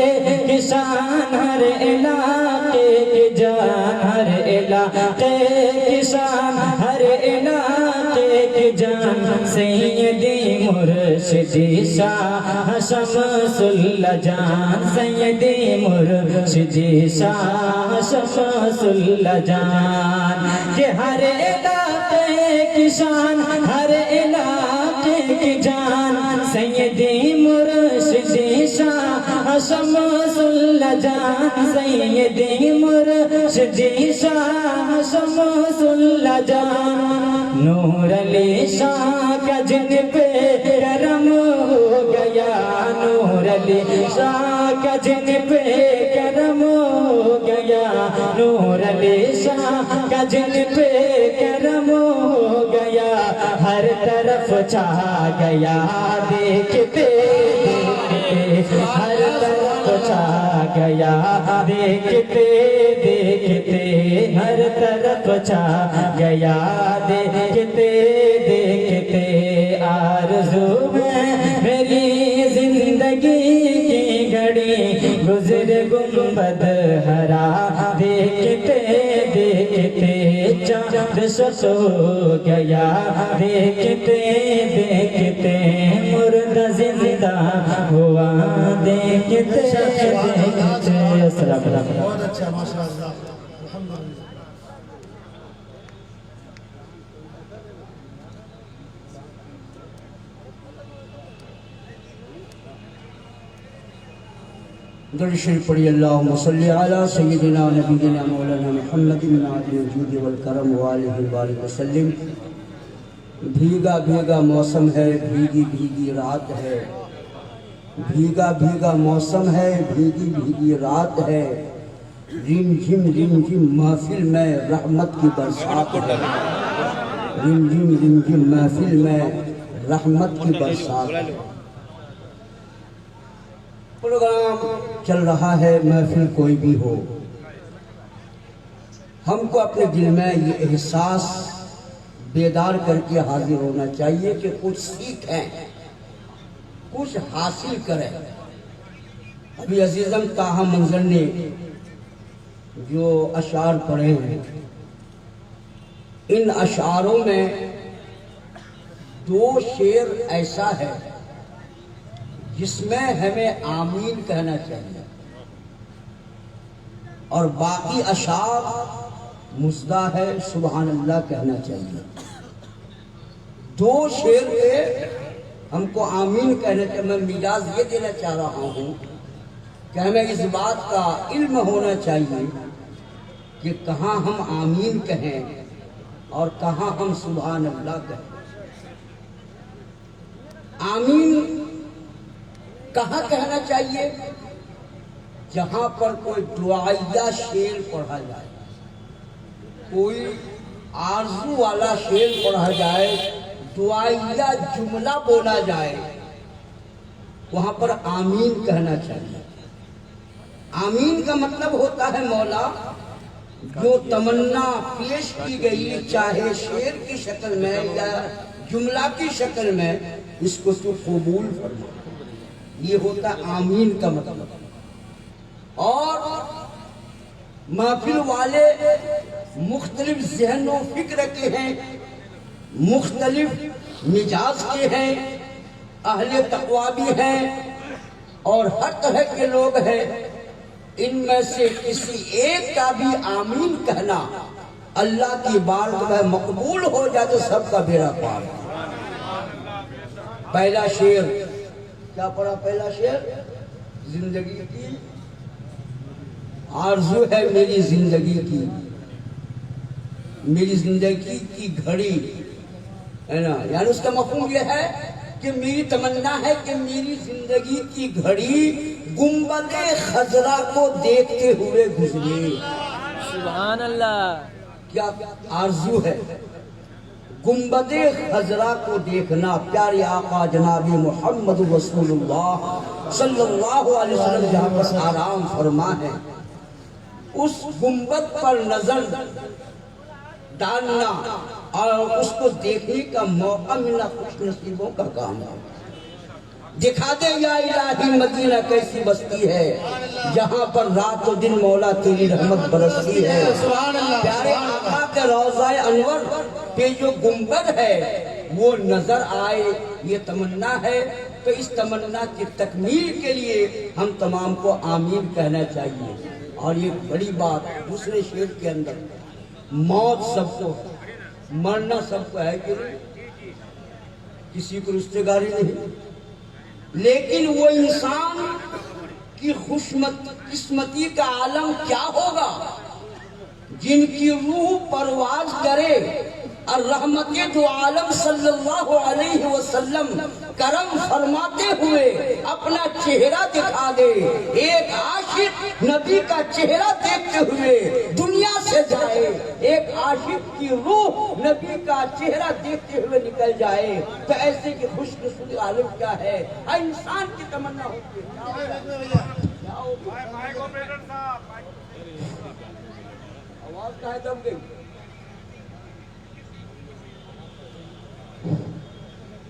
کی شان ہر علاقے کی جان ہر علاقے کی شان ہر علاقے کی جان سیدی مرشدی شاہ شمس الجان سیدی مرشدی شاہ شمس الجان کہ ہر علاقے کی شان ہر علاقے کی جان سیدی مرشدی شاہ شمس الجان سیدی مرشدی شاہ شمس الجان نور علی شاہ کا جن پہ کرم ہو گیا نور علی شاہ کا جن پہ کرم ہو گیا نور علی شاہ کا جن پہ کرم ہو گیا ہر طرف چھا گیا دیکھتے دیکھتے ہر طرف چھا گیا دیکھتے دیکھتے ہر طرف چھا گیا دیکھتے دیکھتے آرزو میں میری زندگی کی گھڑی گزر گنبد ہرا دیکھتے دیکھتے چاند شش ہو گیا دیکھتے دیکھتے مردہ زندہ ہوا دیکھتے دیکھتے. السلام علیکم. بہت اچھا ماشاء اللہ الحمدللہ. درود شریف پڑھی اللہم صلی علی سیدنا نبینا مولانا محمد معدن الجود والکرم وآلہ وآلہ وسلم. بھیگا بھیگا موسم ہے بھیگی بھیگی رات ہے بھیگا بھیگا موسم ہے بھیگی بھیگی رات ہے رم جھم محفل میں رحمت کی برسات ہے رم جھم محفل میں رحمت کی برسات ہے. پروگرام چل رہا ہے محفل کوئی بھی ہو ہم کو اپنے دل میں یہ احساس بیدار کر کے حاضر ہونا چاہیے کہ کچھ سیکھیں کچھ حاصل کریں. ابھی عزیزم طاہا منظر نے جو اشعار پڑھے ہیں ان اشعاروں میں دو شعر ایسا ہے جس میں ہمیں آمین کہنا چاہیے اور باقی اشعار مزدہ ہے سبحان اللہ کہنا چاہیے. دو شعر پہ ہم کو آمین کہنا چاہیے. میں مجاز یہ دینا چاہ رہا ہوں کہ ہمیں اس بات کا علم ہونا چاہیے کہ کہاں ہم آمین کہیں اور کہاں ہم سبحان اللہ کہیں. آمین کہاں کہنا چاہیے؟ جہاں پر کوئی دعائیہ شعر پڑھا جائے کوئی آرزو والا شعر پڑھا جائے دعائیہ جملہ بولا جائے وہاں پر آمین کہنا چاہیے. آمین کا مطلب ہوتا ہے مولا جو تمنا پیش کی گئی چاہے شعر کی شکل میں یا جملہ کی شکل میں اس کو تو قبول فرما. یہ ہوتا آمین کا مطلب. اور محفل والے مختلف ذہن و فکر کے ہیں مختلف مزاج کے ہیں اہل تقوی بھی ہیں اور ہر طرح کے لوگ ہیں. ان میں سے کسی ایک کا بھی آمین کہنا اللہ کی بارگاہ میں مقبول ہو جائے تو سب کا بیڑا پار۔ پہلا شعر کیا پڑھا؟ پہلا شعر زندگی کی آرزو ہے میری زندگی کی، میری زندگی کی گھڑی ہے نا، یعنی اس کا مفہوم یہ ہے کہ میری تمنا ہے کہ میری زندگی کی گھڑی گنبد خضرا کو دیکھتے ہوئے گزرے۔ سبحان اللہ۔ کیا آرزو ہے؟ گنبد خضرا کو دیکھنا۔ پیارے آقا جناب محمد رسول اللہ صلی اللہ علیہ وسلم جہاں پر آرام فرما ہے، اس گنبد پر نظر ڈالنا اور اس کو دیکھنے کا موقع ملنا خوش نصیبوں کا کام ہے۔ دکھا دے یا الہی مدینہ کیسی بستی ہے جہاں پر رات و دن مولا تیری رحمت برستی ہے۔ پیارے آقا کے روضہ انور پہ جو گنبد ہے وہ نظر آئے، یہ تمنا ہے۔ تو اس تمنا کی تکمیل کے لیے ہم تمام کو آمین کہنا چاہیے۔ اور یہ بڑی بات دوسرے شعر کے اندر، موت سب کو، مرنا سب کو ہے کہ نہیں؟ کسی کو رشتہ داری نہیں، لیکن وہ انسان کی خوش قسمتی کا عالم کیا ہوگا جن کی روح پرواز کرے اور رحمت دو عالم صلی اللہ علیہ وسلم کرم فرماتے ہوئے اپنا چہرہ دکھا دے۔ ایک عاشق نبی کا چہرہ دیکھتے ہوئے دنیا سے جائے، ایک عاشق کی روح نبی کا چہرہ دیکھتے ہوئے نکل جائے، تو ایسے کی خوش قسمتی عالم کیا ہے؟ ہر انسان کی تمنا ہوتی ہے۔ آواز کہاں دب گئی؟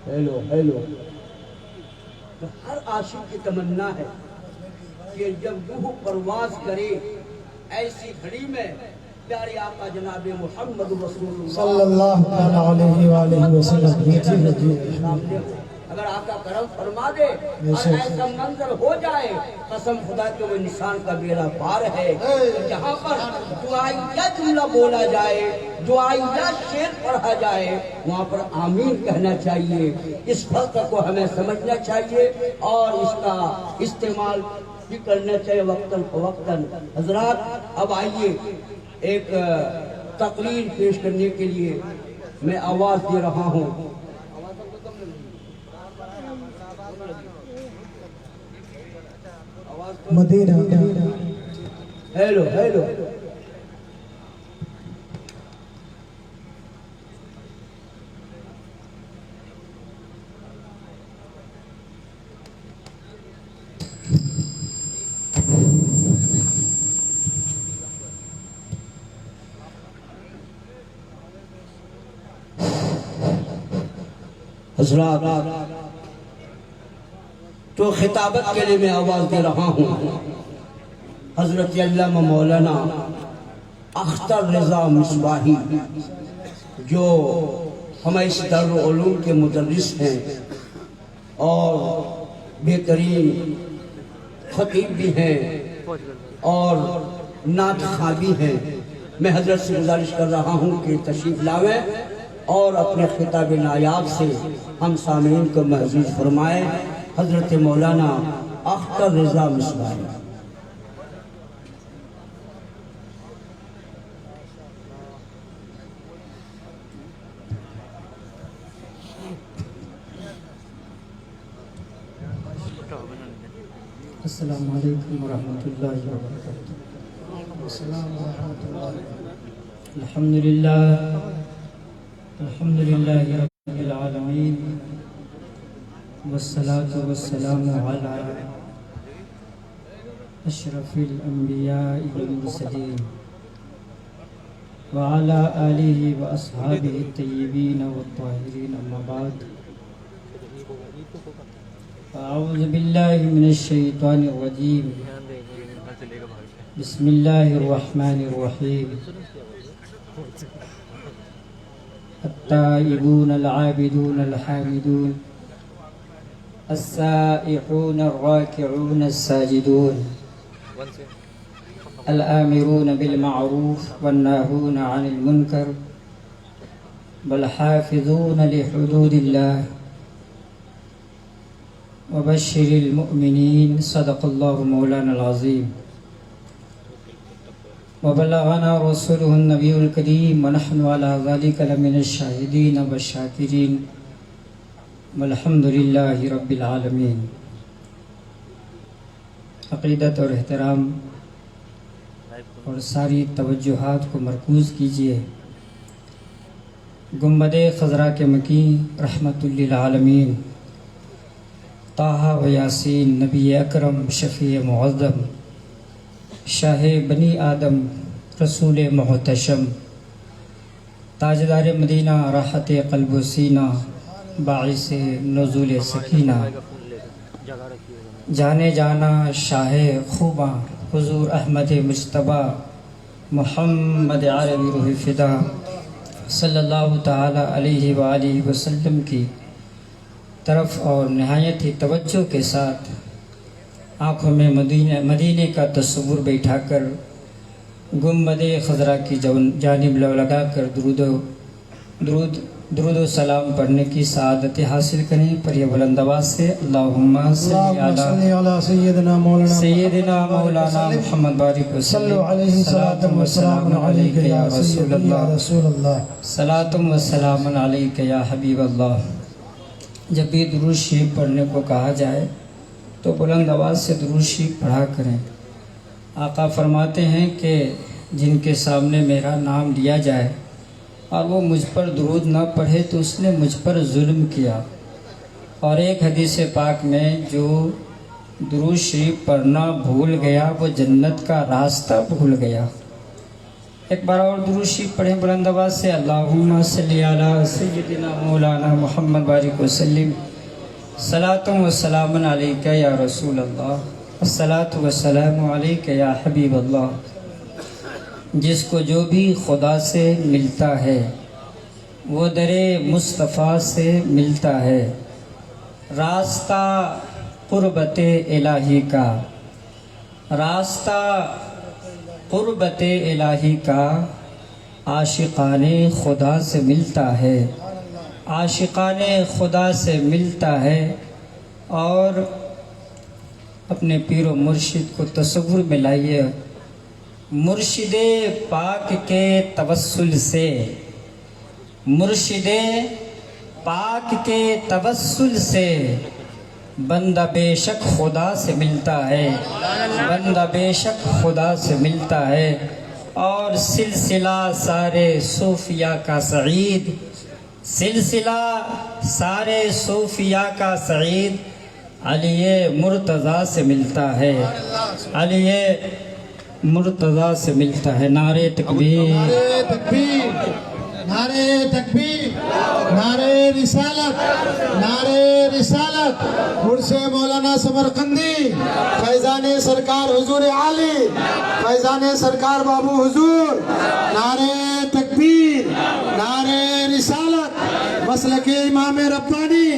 Hello hello. تو ہر عاشق کی تمنا ہے کہ جب روح پرواز کرے ایسی گھڑی میں پیارے آقا جناب محمد رسول صلی اللہ علیہ وآلہ وسلم اگر آقا کرم فرما دے اور ایسا منظر ہو جائے، قسم خدا کہ وہ انسان کا بیڑا پار ہے۔ جہاں پر دعائیہ جملہ بولا جائے، دعائیہ شعر پڑھا جائے، وہاں پر آمین کہنا چاہیے۔ اس فرق کو ہمیں سمجھنا چاہیے اور اس کا استعمال بھی کرنا چاہیے وقتاً فوقتاً۔ حضرات اب آئیے ایک تقریر پیش کرنے کے لیے میں آواز دے رہا ہوں۔ مدینہ ہیلو ہیلو۔ حضرات تو خطابت کے لیے میں آواز دے رہا ہوں حضرت علامہ مولانا اختر رضا مصباحی، جو ہمیں اس دارالعلوم کے مدرس ہیں اور بہترین خطیب بھی ہیں اور نعت خواں بھی ہیں۔ میں حضرت سے گزارش کر رہا ہوں کہ تشریف لاویں اور اپنے خطاب نایاب سے ہم سامعین کو محظوظ فرمائیں۔ حضرت مولانا اختر رضا مصباحی۔ السلام علیکم ورحمۃ اللہ وبرکاتہ۔ الحمد للہ رب العالمین والصلاة والسلام علی اشرف الانبیاء والمرسلین وعلی آلہ واصحابہ الطیبین والطاہرین، اما بعد، اعوذ باللہ من الشیطان الرجیم، بسم اللہ الرحمن الرحیم۔ التائبون العابدون الحامدون السائحون الراكعون الساجدون الآمرون بالمعروف والناهون عن المنكر والحافظون لحدود الله وبشر المؤمنين. صدق الله مولانا العظيم. وبلغنا رسوله النبي الكريم ونحن على ذلك لمن الشاهدين والشاكرين والحمد لله رب العالمين. عقیدت اور احترام اور ساری توجہات کو مرکوز کیجیے. گنبد خضرا کے مکین رحمت للعالمین طٰہٰ و یاسین نبی اکرم شفیع معظم شاہ بنی آدم رسول محتشم تاجدار مدینہ راحت قلب و سینہ باعث نزول سکینہ جانے جانا شاہ خوباں حضور احمد مجتبیٰ محمد عربی روح فدا صلی اللہ تعالی علیہ وآلہ وسلم کی طرف اور نہایت ہی توجہ کے ساتھ آنکھوں میں مدینے کا تصور بیٹھا کر گنبد خضرا کی جانب لو لگا کر درود و سلام پڑھنے کی سعادت حاصل کریں. پر یہ بلند آواز سے اللہم صلی علی سیدنا مولانا محمد بارک وسلم صلاۃ و سلام علیک یا رسول اللہ صلاۃ و سلام علیک یا حبیب اللہ. جب بھی درود شریف پڑھنے کو کہا جائے تو بلند آواز سے درود شریف پڑھا کریں. آقا فرماتے ہیں کہ جن کے سامنے میرا نام لیا جائے اور وہ مجھ پر درود نہ پڑھے تو اس نے مجھ پر ظلم کیا. اور ایک حدیث پاک میں جو درود شریف پڑھنا بھول گیا وہ جنت کا راستہ بھول گیا. ایک بار اور درود شریف پڑھیں بلند آواز سے. اللہم صلی علی سیدنا مولانا محمد بارک وسلم صلاۃ و سلام علیک یا رسول اللہ الصلاۃ و سلام علیک یا حبیب اللہ. جس کو جو بھی خدا سے ملتا ہے وہ در مصطفیٰ سے ملتا ہے. راستہ قربت الہی کا راستہ قربت الہی کا عاشقان خدا سے ملتا ہے. عاشقان خدا سے ملتا ہے. اور اپنے پیر و مرشد کو تصور میں لائیے. مرشد پاک کے توسل سے مرشد پاک کے توسل سے بندہ بے شک خدا سے ملتا ہے. بندہ بے شک خدا سے ملتا ہے. اور سلسلہ سارے صوفیاء کا سعید سلسلہ سارے صوفیاء کا سعید علی مرتضیٰ سے ملتا ہے. علی مرتضیٰ سے ملتا ہے. نعرہ تکبیر نعرہ تکبیر نعرہ تکبیر نعرہ رسالت نعرہ رسالت. عرس مولانا سمرقندی فیضان سرکار حضور عالی فیضان سرکار بابو حضور. نعرہ تکبیر نعرہ رسالت. مسلک امام ربانی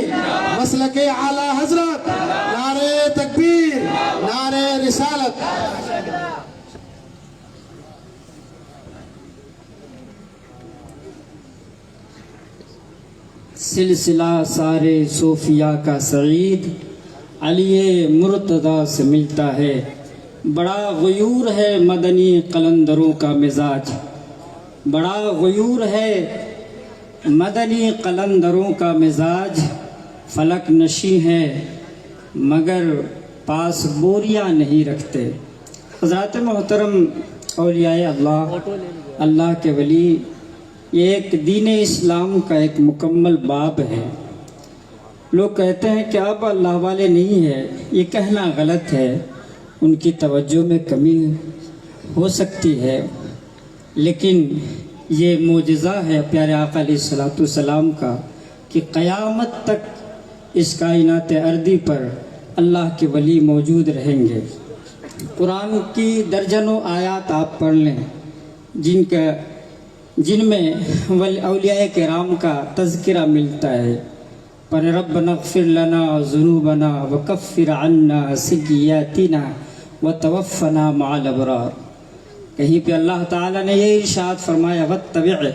مسلک اعلیٰ حضرت. نعرہ تکبیر نعرہ رسالت. سلسلہ سارے صوفیاء کا سعید علی مرتضیٰ سے ملتا ہے. بڑا غیور ہے مدنی قلندروں کا مزاج. بڑا غیور ہے مدنی قلندروں کا مزاج. فلک نشی ہے مگر پاس بوریاں نہیں رکھتے. حضرات محترم اولیاء اللہ کے ولی، یہ ایک دین اسلام کا ایک مکمل باب ہے. لوگ کہتے ہیں کہ اب اللہ والے نہیں ہیں، یہ کہنا غلط ہے. ان کی توجہ میں کمی ہو سکتی ہے، لیکن یہ معجزہ ہے پیارے آقا علیہ السلام کا کہ قیامت تک اس کائنات ارضی پر اللہ کے ولی موجود رہیں گے. قرآن کی درجنوں آیات آپ پڑھ لیں جن میں اولیاء کرام کا تذکرہ ملتا ہے. پر ربنا اغفر لنا ذنوبنا وکفر عنا سیئاتنا وتوفنا مع الابرار. کہیں پہ اللہ تعالیٰ نے یہ ارشاد فرمایا وَاتَّبِعْ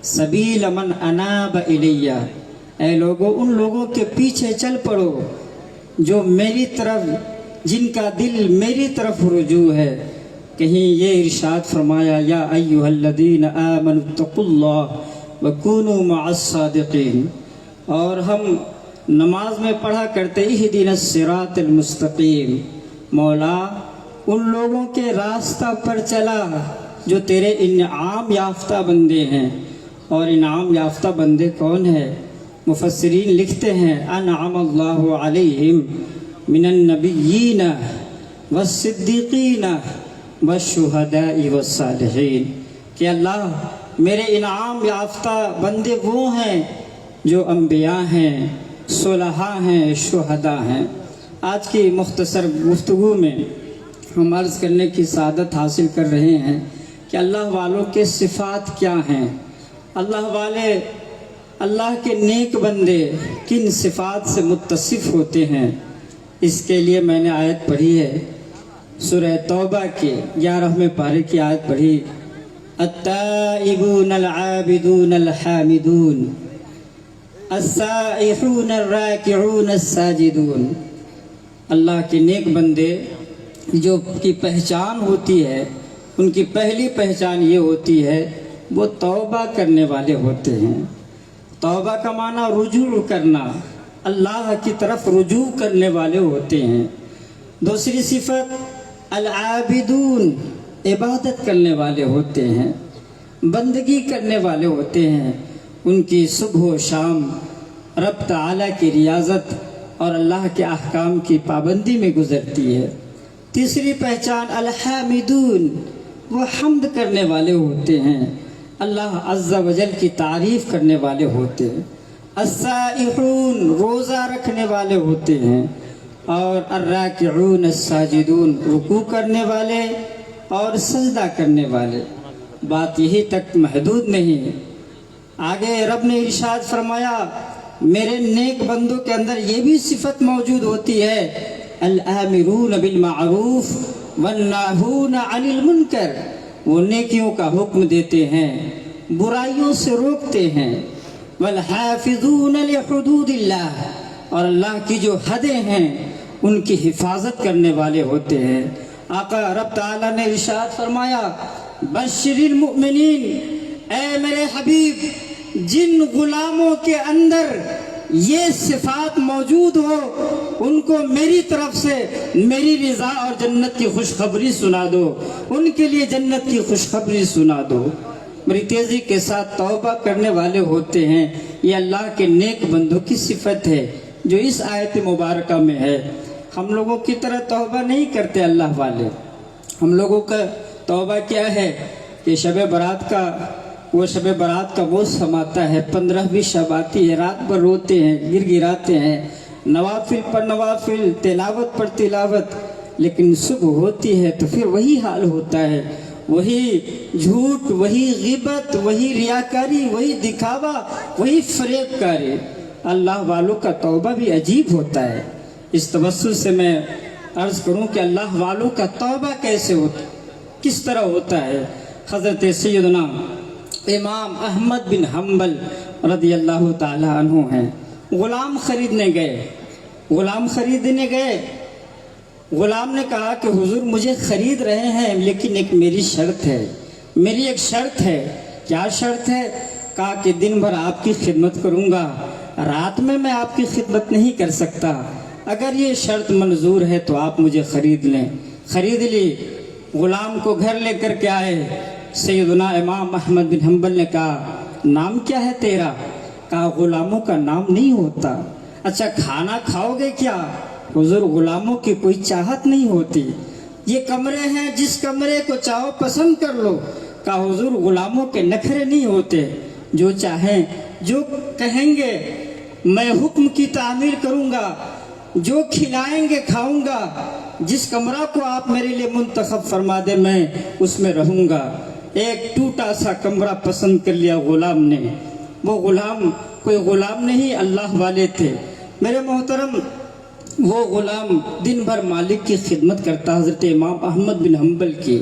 سَبِيلَ مَنْ أَنَابَ إِلَيَّ، اے لوگوں ان لوگوں کے پیچھے چل پڑو جو میری طرف، جن کا دل میری طرف رجوع ہے۔ کہیں یہ ارشاد فرمایا یا ایھا الذین آمنوا اتقوا اللہ وکونوا مع الصادقین، اور ہم نماز میں پڑھا کرتے اہدنا الصراط المستقیم، مولا ان لوگوں کے راستہ پر چلا جو تیرے انعام یافتہ بندے ہیں۔ اور انعام یافتہ بندے کون ہیں؟ مفسرین لکھتے ہیں انعم اللہ علیہم من النبیین والصدیقین والشہداء والصالحین، کہ اللہ میرے انعام یافتہ بندے وہ ہیں جو انبیاء ہیں، صلحاء ہیں، شہداء ہیں۔ آج کی مختصر گفتگو میں ہم عرض کرنے کی سعادت حاصل کر رہے ہیں کہ اللہ والوں کے صفات کیا ہیں، اللہ والے، اللہ کے نیک بندے کن صفات سے متصف ہوتے ہیں۔ اس کے لیے میں نے آیت پڑھی ہے سورہ توبہ کے 11ویں پارے کی آیت پڑھی، التائبون العابدون الحامدون السائحون الراکعون الساجدون، اللہ کے نیک بندے جو کی پہچان ہوتی ہے، ان کی پہلی پہچان یہ ہوتی ہے وہ توبہ کرنے والے ہوتے ہیں۔ توبہ کا معنی رجوع کرنا، اللہ کی طرف رجوع کرنے والے ہوتے ہیں۔ دوسری صفت العابدون، عبادت کرنے والے ہوتے ہیں، بندگی کرنے والے ہوتے ہیں، ان کی صبح و شام رب تعالیٰ کی ریاضت اور اللہ کے احکام کی پابندی میں گزرتی ہے۔ تیسری پہچان الحامدون، وہ حمد کرنے والے ہوتے ہیں، اللہ عز و جل کی تعریف کرنے والے ہوتے ہیں۔ السائحون، روزہ رکھنے والے ہوتے ہیں، اور الراکعون الساجدون، رکوع کرنے والے اور سجدہ کرنے والے۔ بات یہی تک محدود نہیں، آگے رب نے ارشاد فرمایا میرے نیک بندوں کے اندر یہ بھی صفت موجود ہوتی ہے، الآمرون بالمعروف والناہون عن المنکر، وہ نیکیوں کا حکم دیتے ہیں، برائیوں سے روکتے ہیں، والحافظون لحدود اللہ، اور اللہ کی جو حدیں ہیں ان کی حفاظت کرنے والے ہوتے ہیں۔ آقا رب تعالیٰ نے ارشاد فرمایا بشر المؤمنین، اے میرے حبیب جن غلاموں کے اندر یہ صفات موجود ہو ان کو میری طرف سے میری رضا اور جنت کی خوشخبری سنا دو، ان کے لیے جنت کی خوشخبری سنا دو۔ بڑی تیزی کے ساتھ توبہ کرنے والے ہوتے ہیں، یہ اللہ کے نیک بندوں کی صفت ہے جو اس آیت مبارکہ میں ہے۔ ہم لوگوں کی طرح توبہ نہیں کرتے اللہ والے، ہم لوگوں کا توبہ کیا ہے کہ شب برات کا موسم آتا ہے، 15ویں شب آتی ہے، رات بھر روتے ہیں، گر گراتے ہیں، نوافل پر نوافل، تلاوت پر تلاوت، لیکن صبح ہوتی ہے تو پھر وہی حال ہوتا ہے، وہی جھوٹ، وہی غیبت، وہی ریاکاری، وہی دکھاوا، وہی فریب کاری۔ اللہ والوں کا توبہ بھی عجیب ہوتا ہے۔ اس توسل سے میں عرض کروں کہ اللہ والوں کا توبہ کیسے ہوتا ہے، کس طرح ہوتا ہے۔ حضرت سیدنا امام احمد بن حنبل رضی اللہ تعالی عنہ ہیں، غلام خریدنے گئے، غلام نے کہا کہ حضور مجھے خرید رہے ہیں لیکن میری ایک شرط ہے۔ کیا شرط ہے؟ کہا کہ دن بھر آپ کی خدمت کروں گا، رات میں آپ کی خدمت نہیں کر سکتا، اگر یہ شرط منظور ہے تو آپ مجھے خرید لیں۔ خرید لی، غلام کو گھر لے کر کے آئے، سیدنا امام احمد بن حنبل نے کہا نام کیا ہے تیرا؟ کہا غلاموں کا نام نہیں ہوتا۔ اچھا کھانا کھاؤ گے کیا؟ حضور غلاموں کی کوئی چاہت نہیں ہوتی، یہ کمرے ہیں جس کمرے کو چاہو پسند کر لو۔ کہا حضور غلاموں کے نخرے نہیں ہوتے، جو چاہیں جو کہیں گے میں حکم کی تعمیل کروں گا، جو کھلائیں گے کھاؤں گا، جس کمرہ کو آپ میرے لیے منتخب فرما دے میں اس میں رہوں گا۔ ایک ٹوٹا سا کمرہ پسند کر لیا غلام نے، وہ غلام کوئی غلام نہیں، اللہ والے تھے۔ میرے محترم وہ غلام دن بھر مالک کی خدمت کرتا، حضرت امام احمد بن حنبل کی،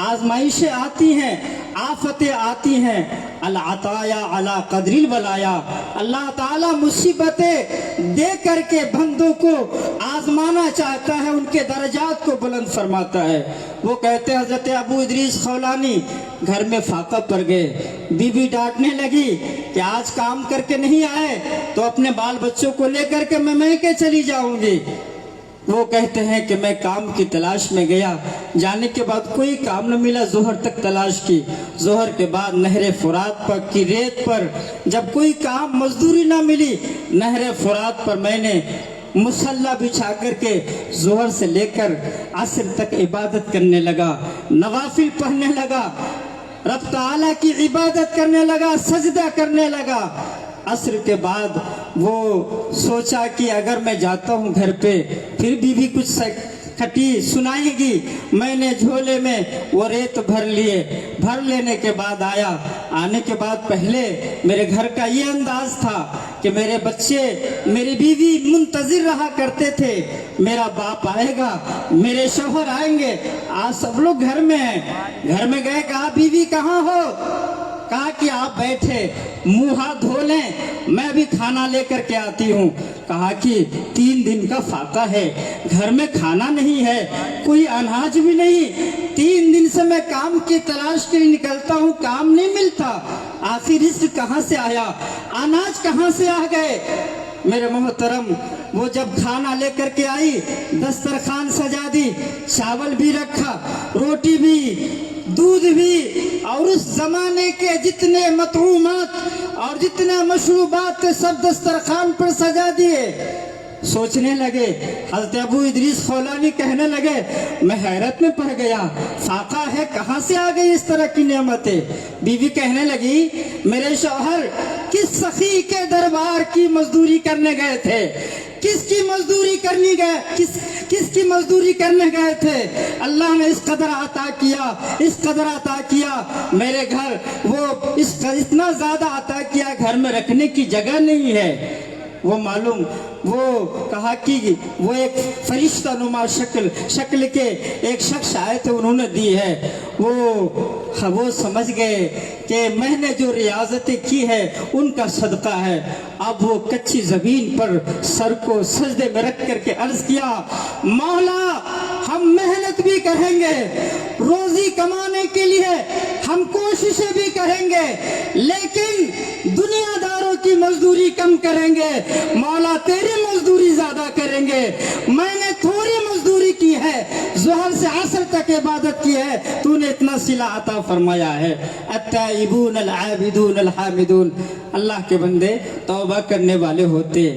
آزمائشیں آتی ہیں، آفتیں آتی ہیں، العطایا علی قدر البلایا، اللہ تعالیٰ مصیبتیں دے کر کے بندوں کو آزمانا چاہتا ہے، ان کے درجات کو بلند فرماتا ہے۔ وہ کہتے ہیں حضرت ابو ادریس خولانی گھر میں فاقہ پڑ گئے، بیوی ڈانٹنے لگی کہ آج کام کر کے نہیں آئے تو اپنے بال بچوں کو لے کر کے میں کے چلی جاؤں گی۔ وہ کہتے ہیں کہ میں کام کی تلاش میں گیا، جانے کے بعد کوئی کام نہ ملا، ظہر تک تلاش کی، ظہر کے بعد نہر فرات پر کی ریت پر جب کوئی کام مزدوری نہ ملی، نہر فرات پر میں نے مسلح بچھا کر کے ظہر سے لے کر عصر تک عبادت کرنے لگا، نوافل پڑھنے لگا، رب تعالیٰ کی عبادت کرنے لگا، سجدہ کرنے لگا۔ عصر کے بعد وہ سوچا کہ اگر میں جاتا ہوں گھر پہ پھر بھی کچھ کھٹی سنائے گی، میں نے جھولے میں وہ ریت بھر لیے، بھر لینے کے بعد آیا، آنے کے بعد پہلے میرے گھر کا یہ انداز تھا کہ میرے بچے میری بیوی منتظر رہا کرتے تھے، میرا باپ آئے گا، میرے شوہر آئیں گے، آج سب لوگ گھر میں ہیں۔ گھر میں گئے، کہا بیوی کہاں ہو؟ کہا کہ آپ بیٹھے منہ ہاتھ دھو لیں، میں بھی کھانا لے کر کے آتی ہوں۔ کہا کہ 3 دن کا فاقہ ہے، گھر میں کھانا نہیں ہے، کوئی اناج بھی نہیں، 3 دن سے میں کام کی تلاش کے لیے نکلتا ہوں، کام نہیں ملتا، آخر رزق کہاں سے آیا، اناج کہاں سے آ گئے؟ میرے محترم، وہ جب کھانا لے کر کے آئی، دسترخوان سجا دی، چاول بھی رکھا، روٹی بھی، دودھ بھی، اور اس زمانے کے جتنے مطعومات اور جتنے مشروبات تھے سب دسترخوان پر سجا دیے۔ سوچنے لگے، حضرت ابو ادریس خولانی کہنے لگے، میں حیرت میں پڑ گیا، فاقہ ہے، کہاں سے آ گئی اس طرح کی نعمتیں؟ بیوی کہنے لگی، میرے شوہر کس سخی کے دربار کی مزدوری کرنے گئے تھے؟ کس کی مزدوری کرنے گئے؟ کس کی مزدوری کرنے گئے تھے؟ اللہ نے اس قدر عطا کیا، اس قدر عطا کیا، میرے گھر وہ اتنا زیادہ عطا کیا، گھر میں رکھنے کی جگہ نہیں ہے۔ وہ معلوم، وہ کہا کہ وہ ایک فرشتہ نما شکل کے ایک شخص آئے تھے، انہوں نے دی ہے۔ وہ سمجھ گئے کہ میں نے جو ریاضتیں کی ہے ان کا صدقہ ہے۔ اب وہ کچی زمین پر سر کو سجدے میں رکھ کر کے عرض کیا، مولا ہم محنت بھی کریں گے، روزی کمانے کے لیے ہم کوششیں بھی کریں گے، لیکن دنیا داروں کی مزدوری کم کریں گے، مولا تیری مزدوری زیادہ کریں گے۔ میں نے تھوڑی مزدوری کی ہے، ظہر سے عصر تک عبادت کی ہے، تو نے اتنا صلہ عطا فرمایا ہے۔ التائبون العابدون الحامدون، اللہ کے بندے توبہ کرنے والے ہوتے،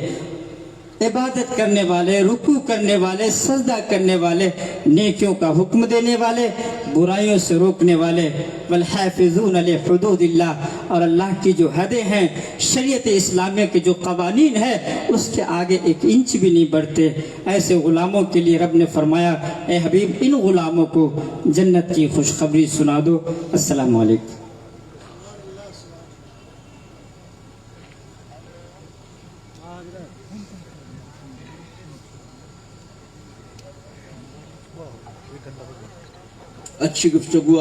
عبادت کرنے والے، رکوع کرنے والے، سجدہ کرنے والے، نیکیوں کا حکم دینے والے، برائیوں سے روکنے والے، والحافظون لحدود اللہ، اور اللہ کی جو حدیں ہیں، شریعت اسلامیہ کے جو قوانین ہیں اس کے آگے 1 انچ بھی نہیں بڑھتے۔ ایسے غلاموں کے لیے رب نے فرمایا، اے حبیب ان غلاموں کو جنت کی خوشخبری سنا دو۔ السلام علیکم۔ اچھی گفتگو